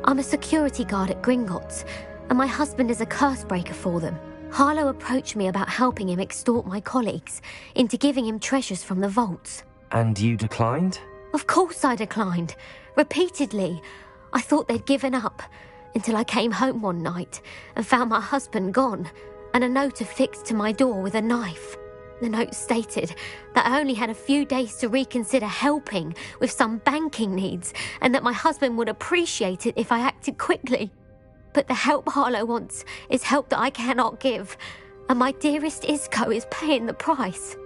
I'm a security guard at Gringotts, and my husband is a curse breaker for them. Harlow approached me about helping him extort my colleagues into giving him treasures from the vaults. And you declined? Of course I declined. Repeatedly. I thought they'd given up, until I came home one night and found my husband gone, and a note affixed to my door with a knife. The note stated that I only had a few days to reconsider helping with some banking needs and that my husband would appreciate it if I acted quickly. But the help Harlow wants is help that I cannot give, and my dearest Isco is paying the price.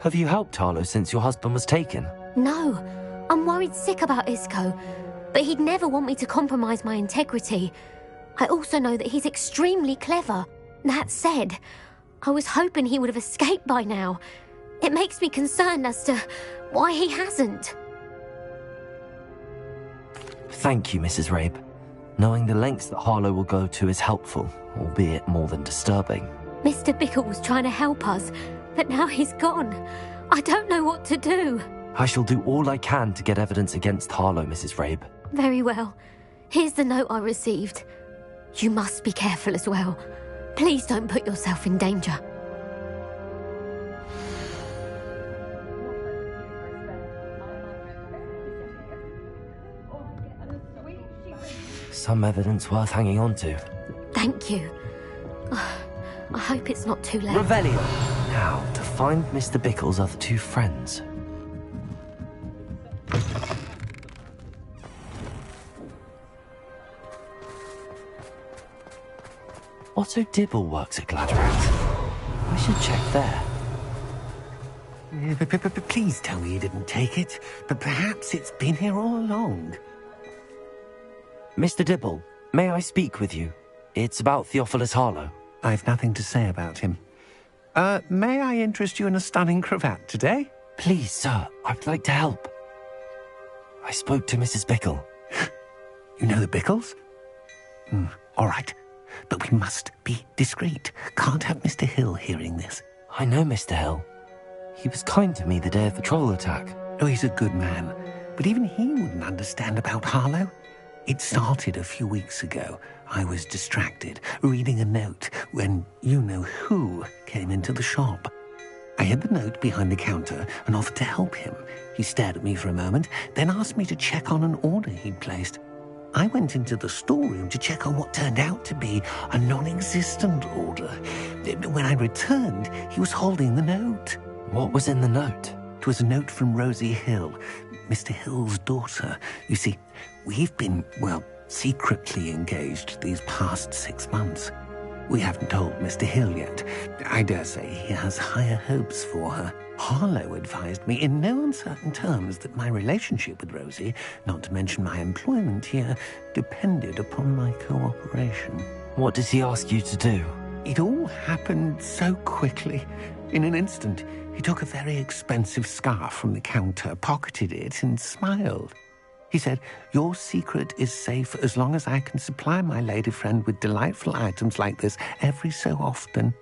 Have you helped Harlow since your husband was taken? No, I'm worried sick about Isco, but he'd never want me to compromise my integrity. I also know that he's extremely clever. That said, I was hoping he would have escaped by now. It makes me concerned as to why he hasn't. Thank you, Mrs. Rabe. Knowing the lengths that Harlow will go to is helpful, albeit more than disturbing. Mr. Bickle was trying to help us, but now he's gone. I don't know what to do. I shall do all I can to get evidence against Harlow, Mrs. Rabe. Very well. Here's the note I received. You must be careful as well. Please don't put yourself in danger. Some evidence worth hanging on to. Thank you. I hope it's not too late. Revelio! Now, to find Mr. Bickle's other two friends. Otto Dibble works at Gladrat. I should check there. Please tell me you didn't take it, but perhaps it's been here all along. Mr. Dibble, may I speak with you? It's about Theophilus Harlow. I've nothing to say about him. May I interest you in a stunning cravat today? Please, sir, I'd like to help. I spoke to Mrs. Bickle. You know the Bickles? All right, but we must be discreet. Can't have Mr. Hill hearing this. I know Mr. Hill. He was kind to me the day of the troll attack. Oh, he's a good man, but even he wouldn't understand about Harlow. It started a few weeks ago. I was distracted, reading a note, when you-know-who came into the shop. I hid the note behind the counter and offered to help him. He stared at me for a moment, then asked me to check on an order he'd placed. I went into the storeroom to check on what turned out to be a non-existent order. When I returned, he was holding the note. What was in the note? It was a note from Rosie Hill, Mr. Hill's daughter. You see, we've been, secretly engaged these past 6 months. We haven't told Mr. Hill yet. I dare say he has higher hopes for her. Harlow advised me in no uncertain terms that my relationship with Rosie, not to mention my employment here, depended upon my cooperation. What did he ask you to do? It all happened so quickly. In an instant, he took a very expensive scarf from the counter, pocketed it, and smiled. He said, "Your secret is safe as long as I can supply my lady friend with delightful items like this every so often."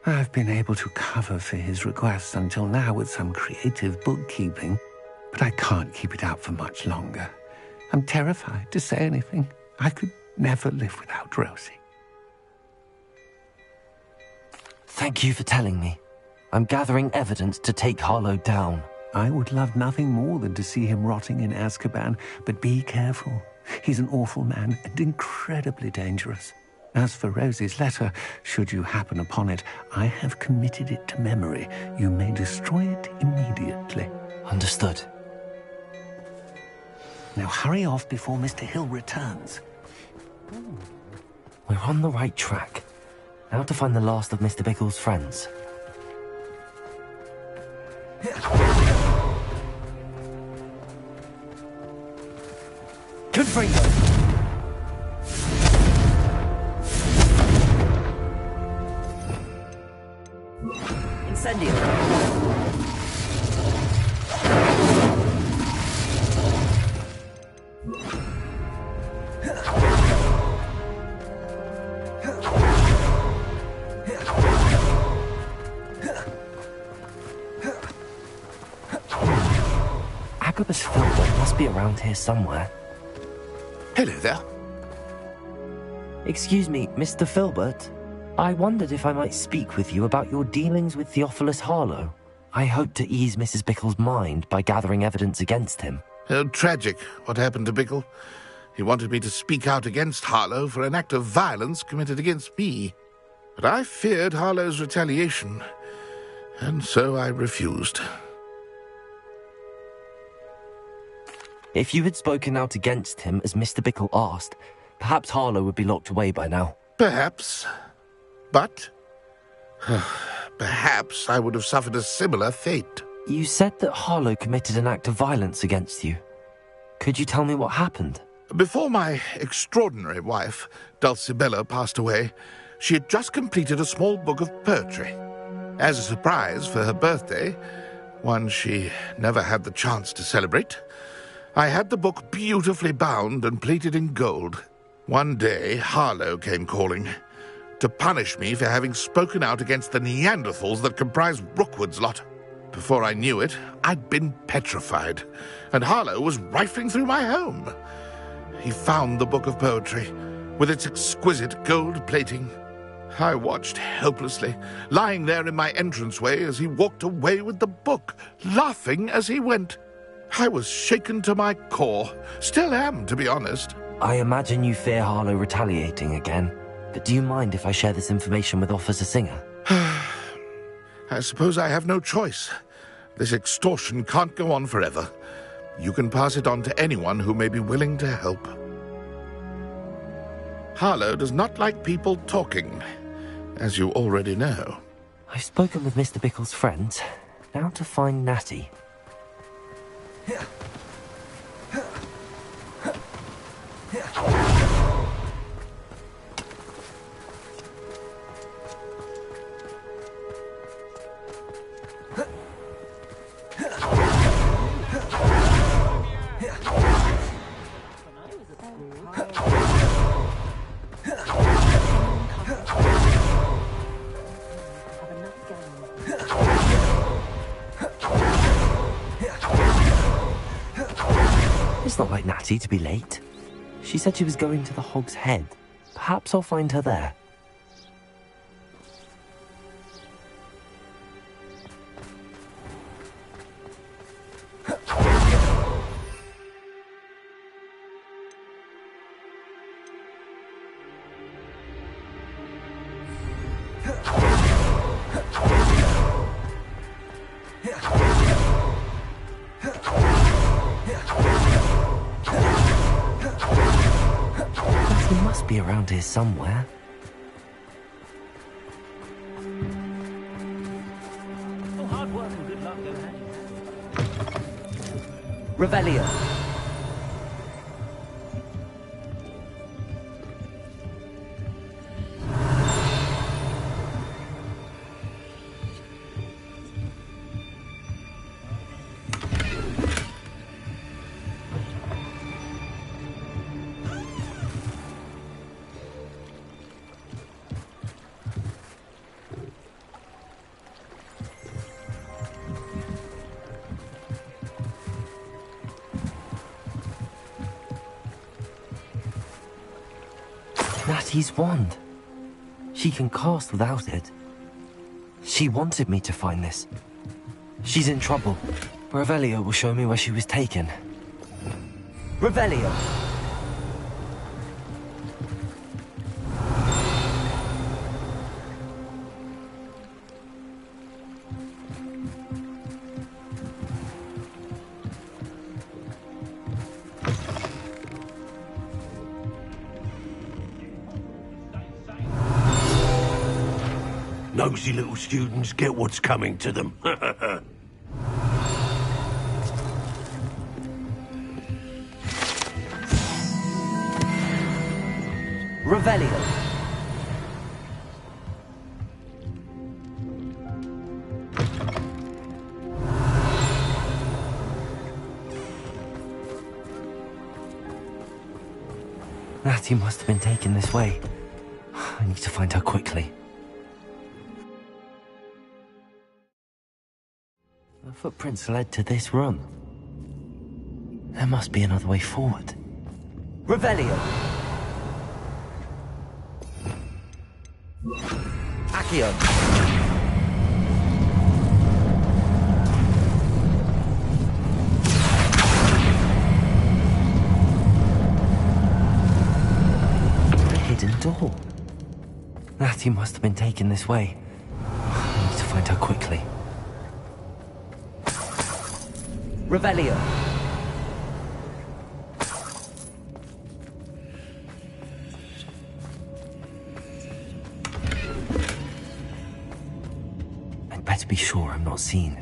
I've been able to cover for his requests until now with some creative bookkeeping, but I can't keep it up for much longer. I'm terrified to say anything. I could never live without Rosie. Thank you for telling me. I'm gathering evidence to take Harlow down. I would love nothing more than to see him rotting in Azkaban, but be careful. He's an awful man and incredibly dangerous. As for Rosie's letter, should you happen upon it, I have committed it to memory. You may destroy it immediately. Understood. Now hurry off before Mr. Hill returns. We're on the right track. Now to find the last of Mr. Bickle's friends. Confringo! Incendio! Agabus Filbert must be around here somewhere. Hello there. Excuse me, Mr. Filbert. I wondered if I might speak with you about your dealings with Theophilus Harlow. I hope to ease Mrs. Bickle's mind by gathering evidence against him. Tragic, what happened to Bickle. He wanted me to speak out against Harlow for an act of violence committed against me. But I feared Harlow's retaliation, and so I refused. If you had spoken out against him as Mr. Bickle asked, perhaps Harlow would be locked away by now. Perhaps. But perhaps I would have suffered a similar fate. You said that Harlow committed an act of violence against you. Could you tell me what happened? Before my extraordinary wife, Dulcibella, passed away, she had just completed a small book of poetry. As a surprise for her birthday, one she never had the chance to celebrate, I had the book beautifully bound and plated in gold. One day, Harlow came calling to punish me for having spoken out against the Neanderthals that comprise Rookwood's lot. Before I knew it, I'd been petrified, and Harlow was rifling through my home. He found the book of poetry, with its exquisite gold plating. I watched helplessly, lying there in my entranceway as he walked away with the book, laughing as he went. I was shaken to my core. Still am, to be honest. I imagine you fear Harlow retaliating again, but do you mind if I share this information with Officer Singer? I suppose I have no choice. This extortion can't go on forever. You can pass it on to anyone who may be willing to help. Harlow does not like people talking, as you already know. I've spoken with Mr. Bickle's friends. Now to find Natty. It's not like Natty to be late. She said she was going to the Hog's Head. Perhaps I'll find her there. He must be around here somewhere. Oh, hard work and good luck go hand in hand. Revelio. Natty's wand. She can cast without it. She wanted me to find this. She's in trouble. Revelio will show me where she was taken. Revelio. Nosy little students get what's coming to them. Revelio. Natty must have been taken this way. I need to find her quickly. The footprints led to this room. There must be another way forward. Revelio. Accio. Natty must have been taken this way. I need to find her quickly. Revelio. I'd better be sure I'm not seen.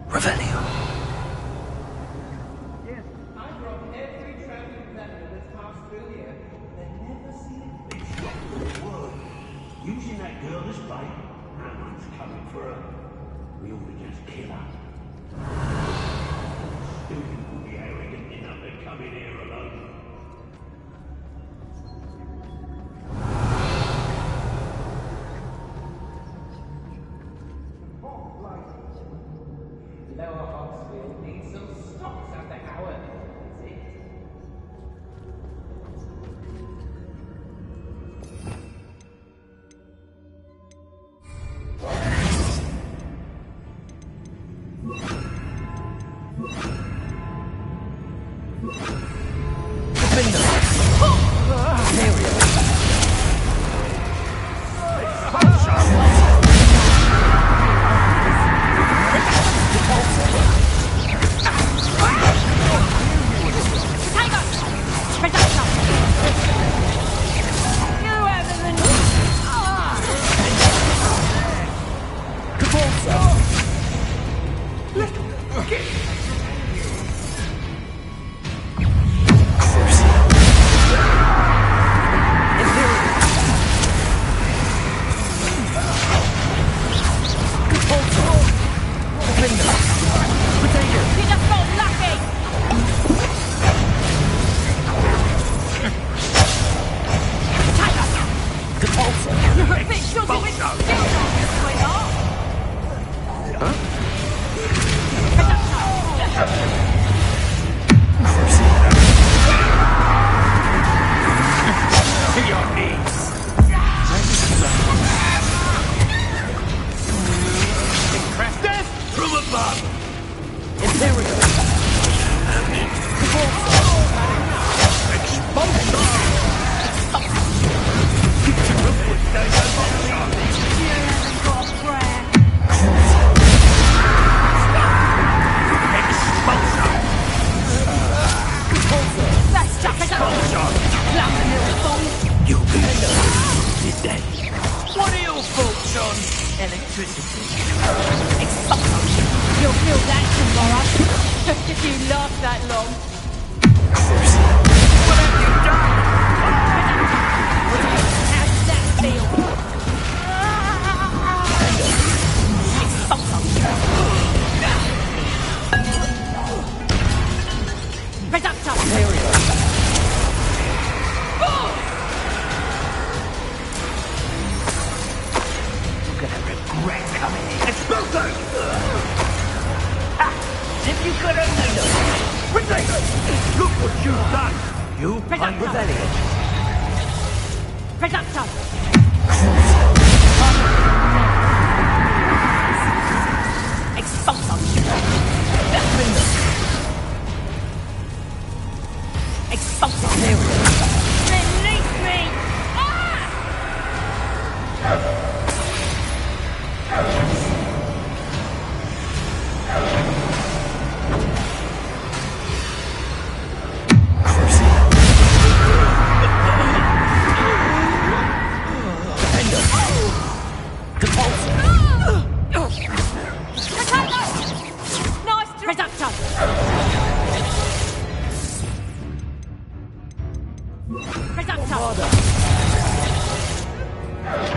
Revelio. Yes, I brought every traveling traveler that's passed through here. They've never seen it. They stopped for a word. Using that girl as bait. Rammon's coming for her. We ought to just kill her. Student will be arrogant enough to come in here alone. Lower Hogsfield needs some stops after Howard, is it?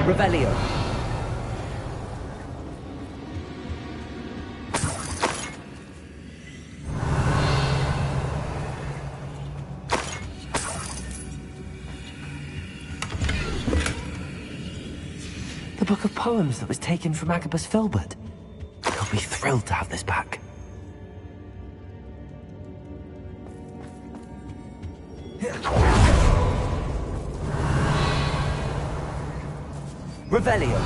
Revelio. The book of poems that was taken from Agabus Filbert. He'll be thrilled to have this back. Revelio.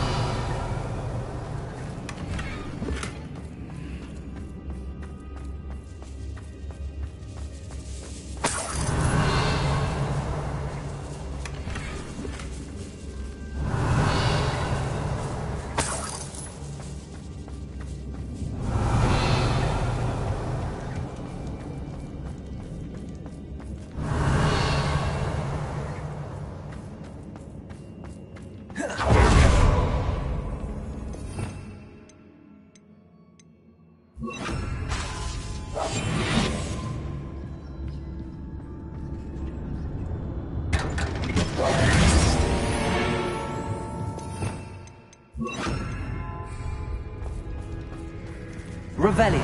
Revelio.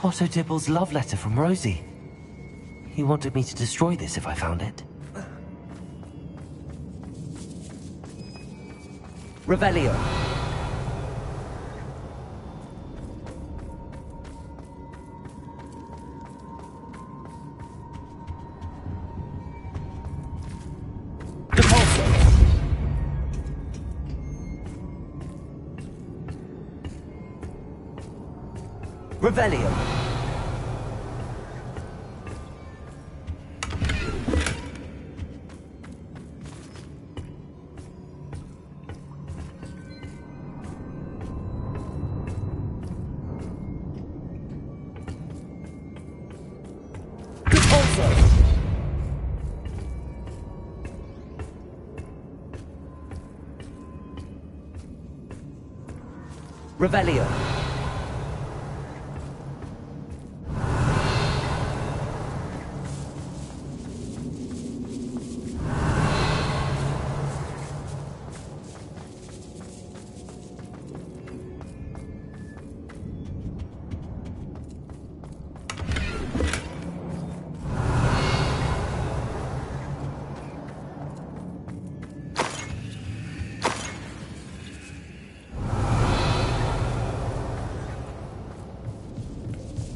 Otto Dibble's love letter from Rosie. He wanted me to destroy this if I found it. Revelio. Revelio. Revelio.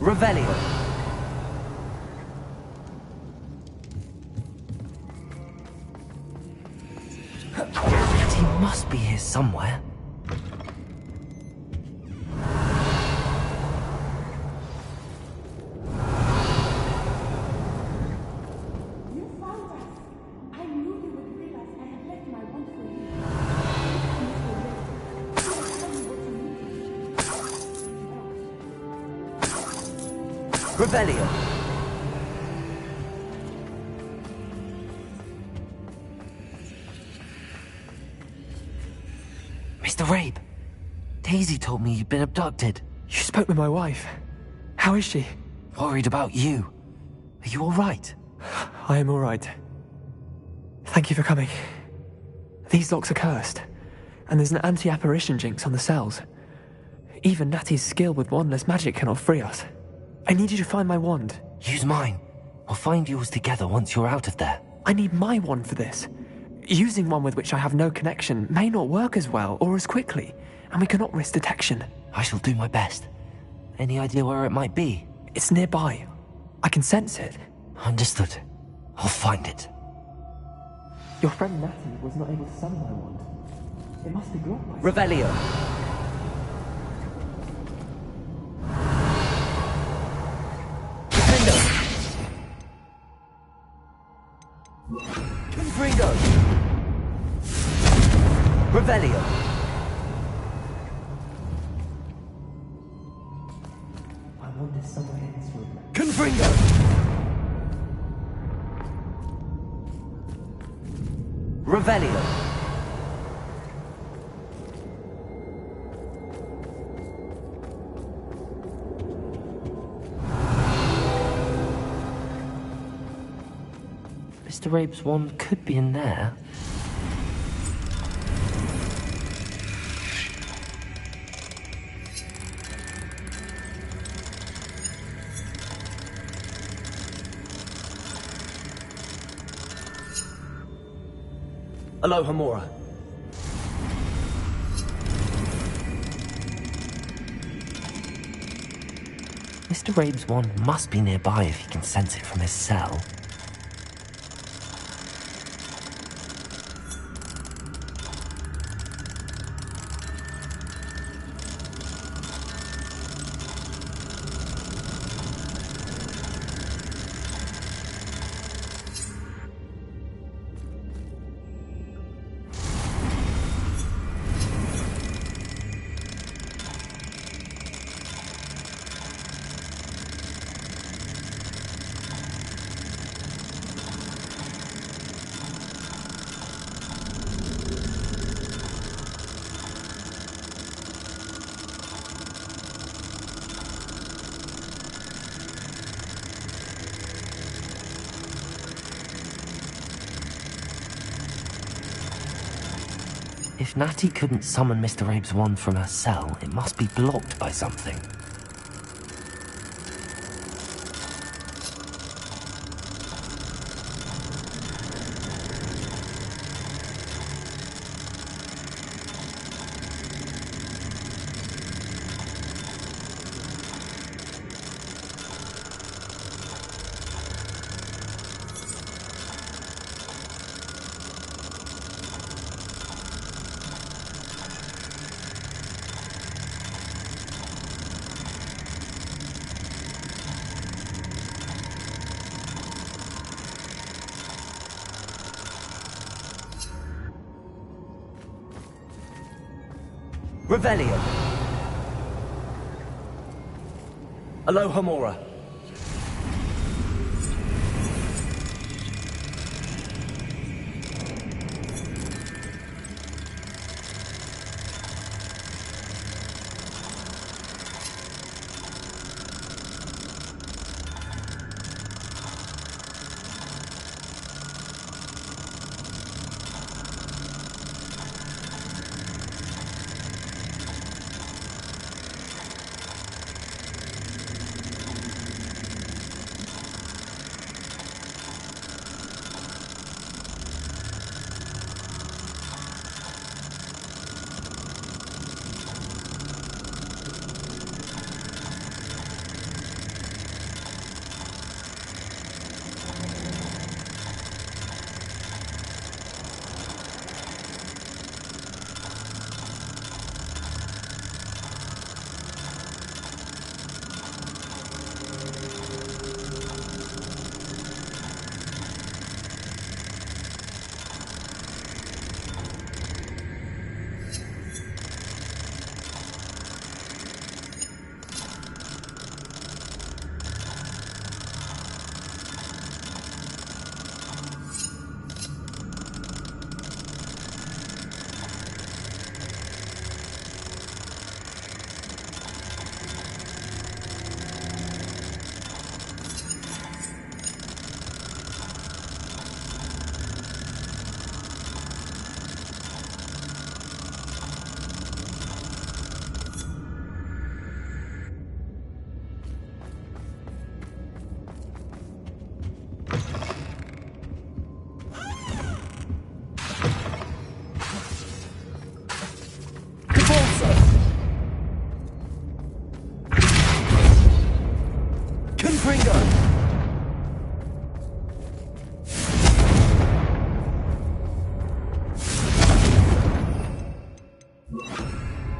Revelio. He must be here somewhere. Revelio. Mr. Rabe, Daisy told me you'd been abducted. You spoke with my wife. How is she? Worried about you. Are you all right? I am all right. Thank you for coming. These locks are cursed, and there's an anti-apparition jinx on the cells. Even Natty's skill with wandless magic cannot free us. I need you to find my wand. Use mine. We'll find yours together once you're out of there. I need my wand for this. Using one with which I have no connection may not work as well or as quickly, and we cannot risk detection. I shall do my best. Any idea where it might be? It's nearby. I can sense it. Understood. I'll find it. Your friend Natty was not able to summon my wand. It must be blocked by... Revelio. Confringo! Revelio! I wand is somewhere in this room. Confringo! Revelio! Mr. Rabe's wand could be in there. Aloha Mora. Mr. Rabe's wand must be nearby if he can sense it from his cell. If Natty couldn't summon Mr. Abe's wand from her cell, it must be blocked by something. Revelio. Alohomora.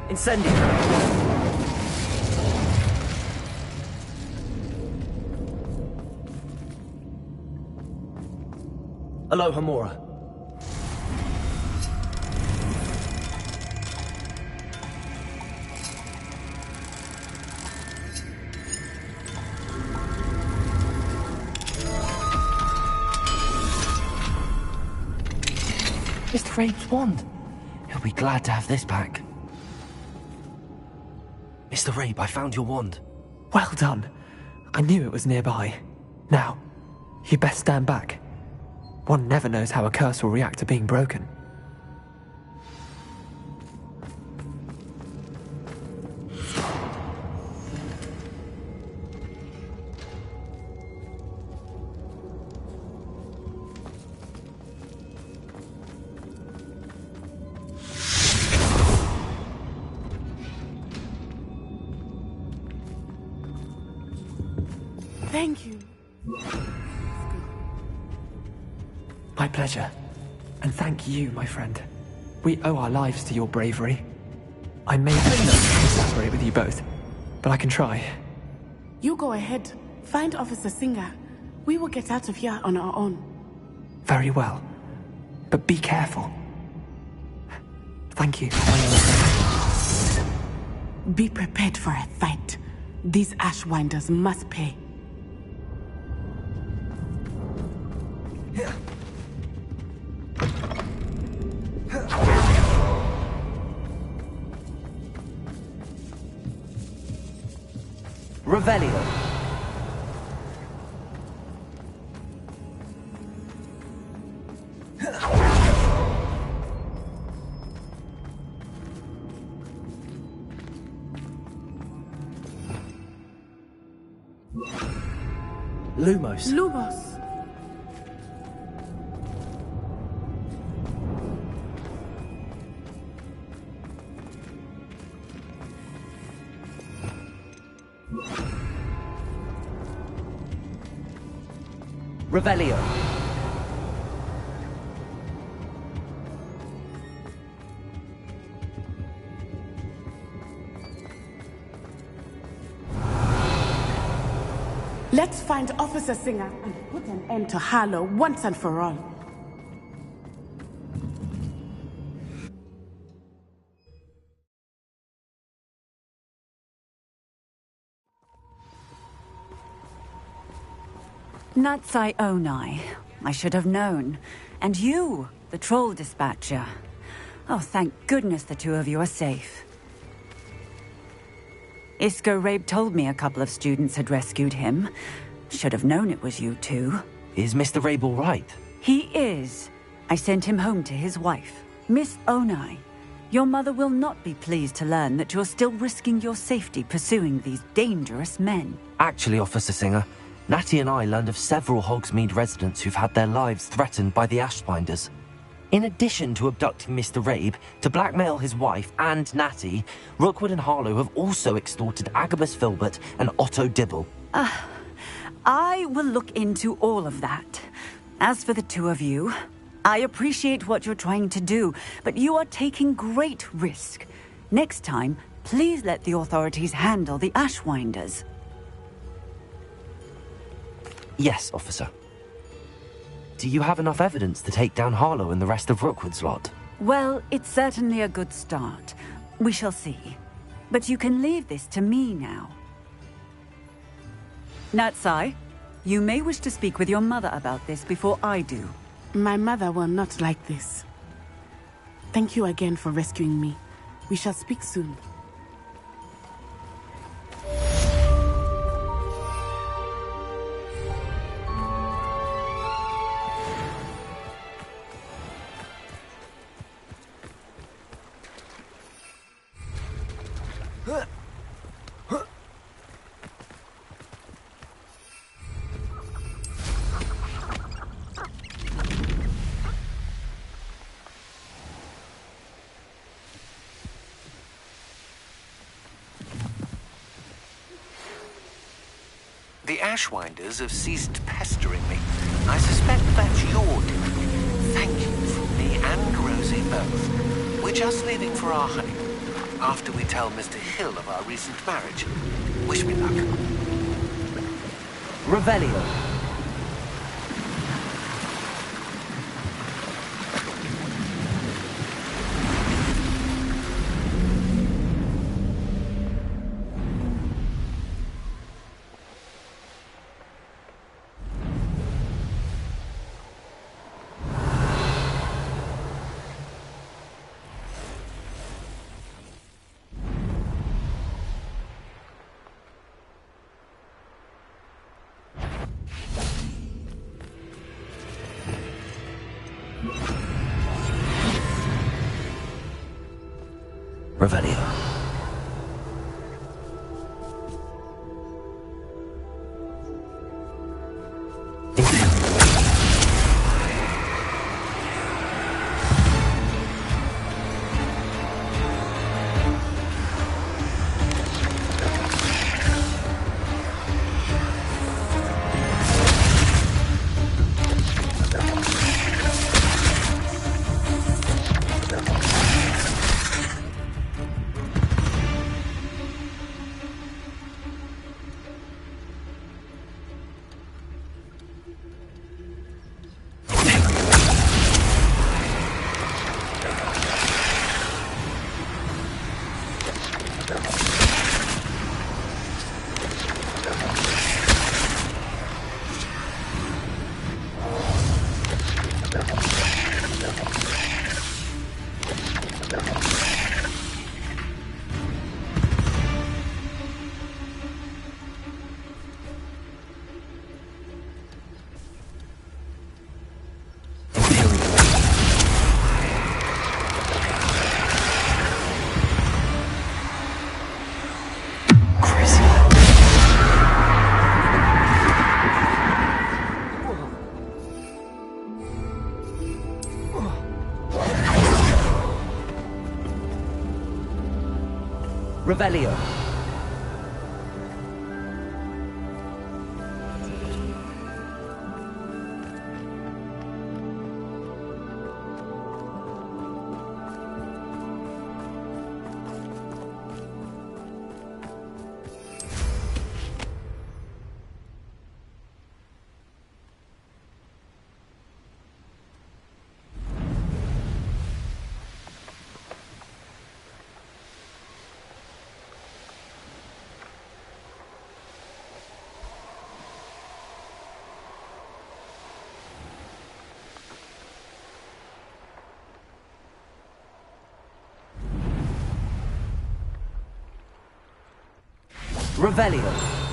Incendio. Alohomora. Mr. Abe's wand. He'll be glad to have this back. Mr. Abe, I found your wand. Well done. I knew it was nearby. Now, you best stand back. One never knows how a curse will react to being broken. Thank you. My pleasure. And thank you, my friend. We owe our lives to your bravery. I may have to collaborate with you both, but I can try. You go ahead. Find Officer Singer. We will get out of here on our own. Very well. But be careful. Thank you. Be prepared for a fight. These Ashwinders must pay. Revelio. Lumos. Lumos. Revelio. Let's find Officer Singer and put an end to Harlow once and for all. Natsai Onai. I should have known. And you, the troll dispatcher. Oh, thank goodness the two of you are safe. Isco Rabe told me a couple of students had rescued him. Should have known it was you two. Is Mr. Rabe all right? He is. I sent him home to his wife, Miss Onai. Your mother will not be pleased to learn that you're still risking your safety pursuing these dangerous men. Actually, Officer Singer, Natty and I learned of several Hogsmeade residents who've had their lives threatened by the Ashbinders. In addition to abducting Mr. Rabe, to blackmail his wife and Natty, Rookwood and Harlow have also extorted Agabus Filbert and Otto Dibble. I will look into all of that. As for the two of you, I appreciate what you're trying to do, but you are taking great risk. Next time, please let the authorities handle the Ashwinders. Yes, officer. Do you have enough evidence to take down Harlow and the rest of Rookwood's lot? Well, it's certainly a good start. We shall see. But you can leave this to me now. Natsai, you may wish to speak with your mother about this before I do. My mother will not like this. Thank you again for rescuing me. We shall speak soon. The Ashwinders have ceased pestering me. I suspect that's your doing. Thank you from me and Rosie both. We're just leaving for our honeymoon, after we tell Mr. Hill of our recent marriage. Wish me luck. Revelio. Revelio. Revelio. Revelio.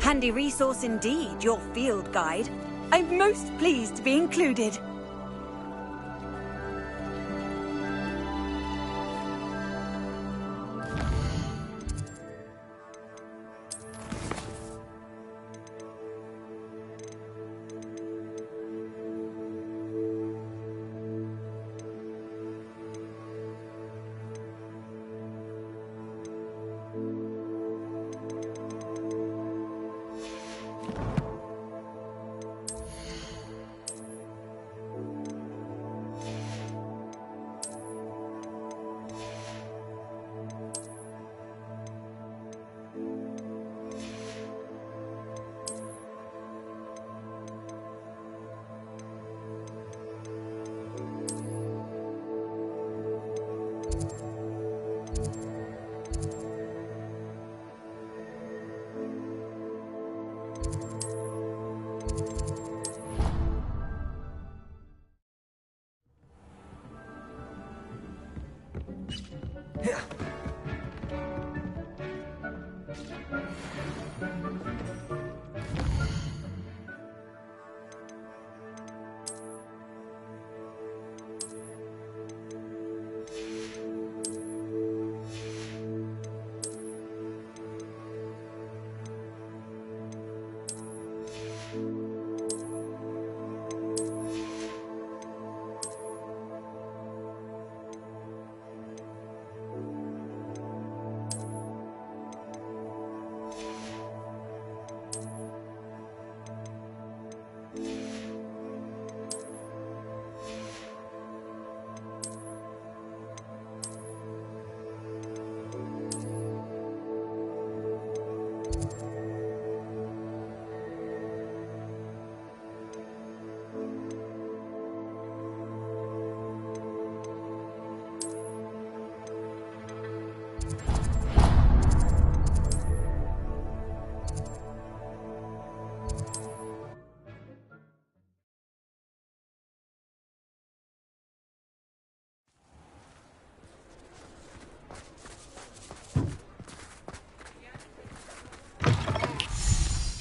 Handy resource indeed, your field guide. I'm most pleased to be included.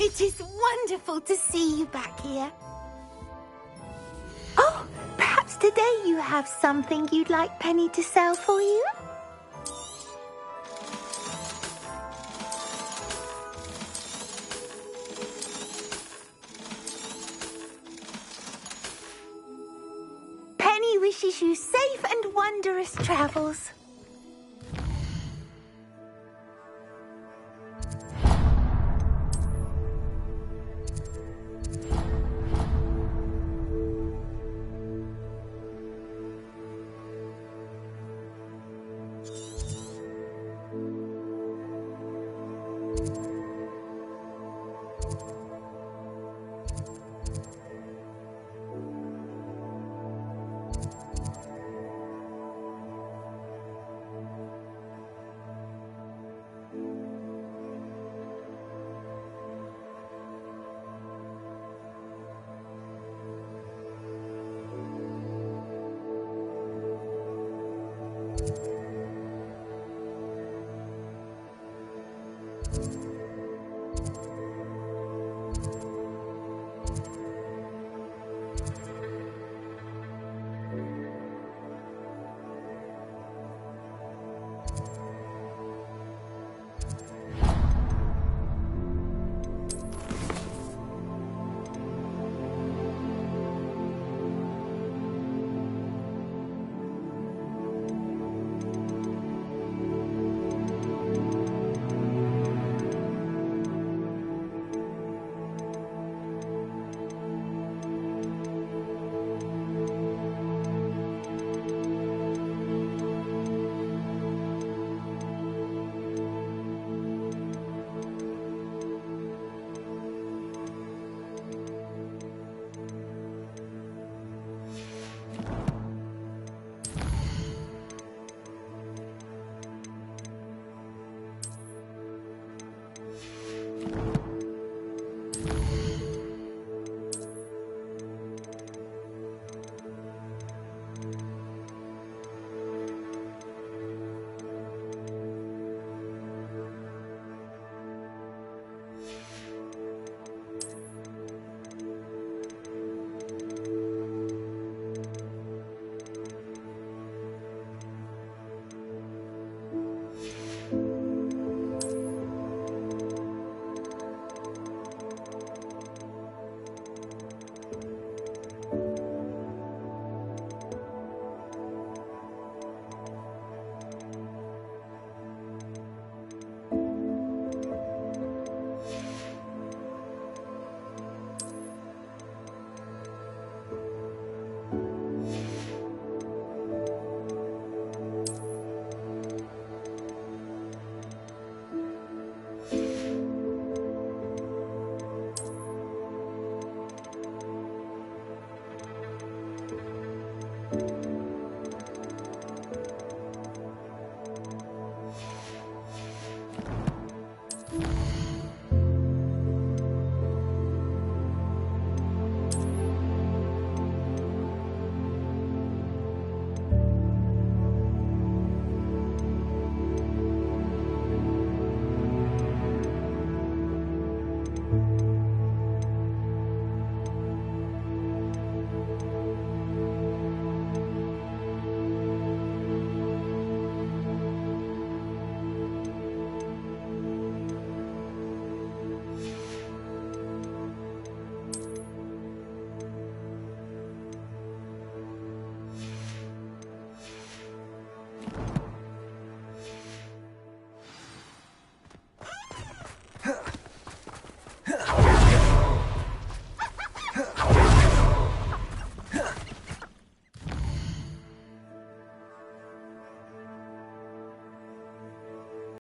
It is wonderful to see you back here. Oh, perhaps today you have something you'd like Penny to sell for you? Penny wishes you safe and wondrous travels.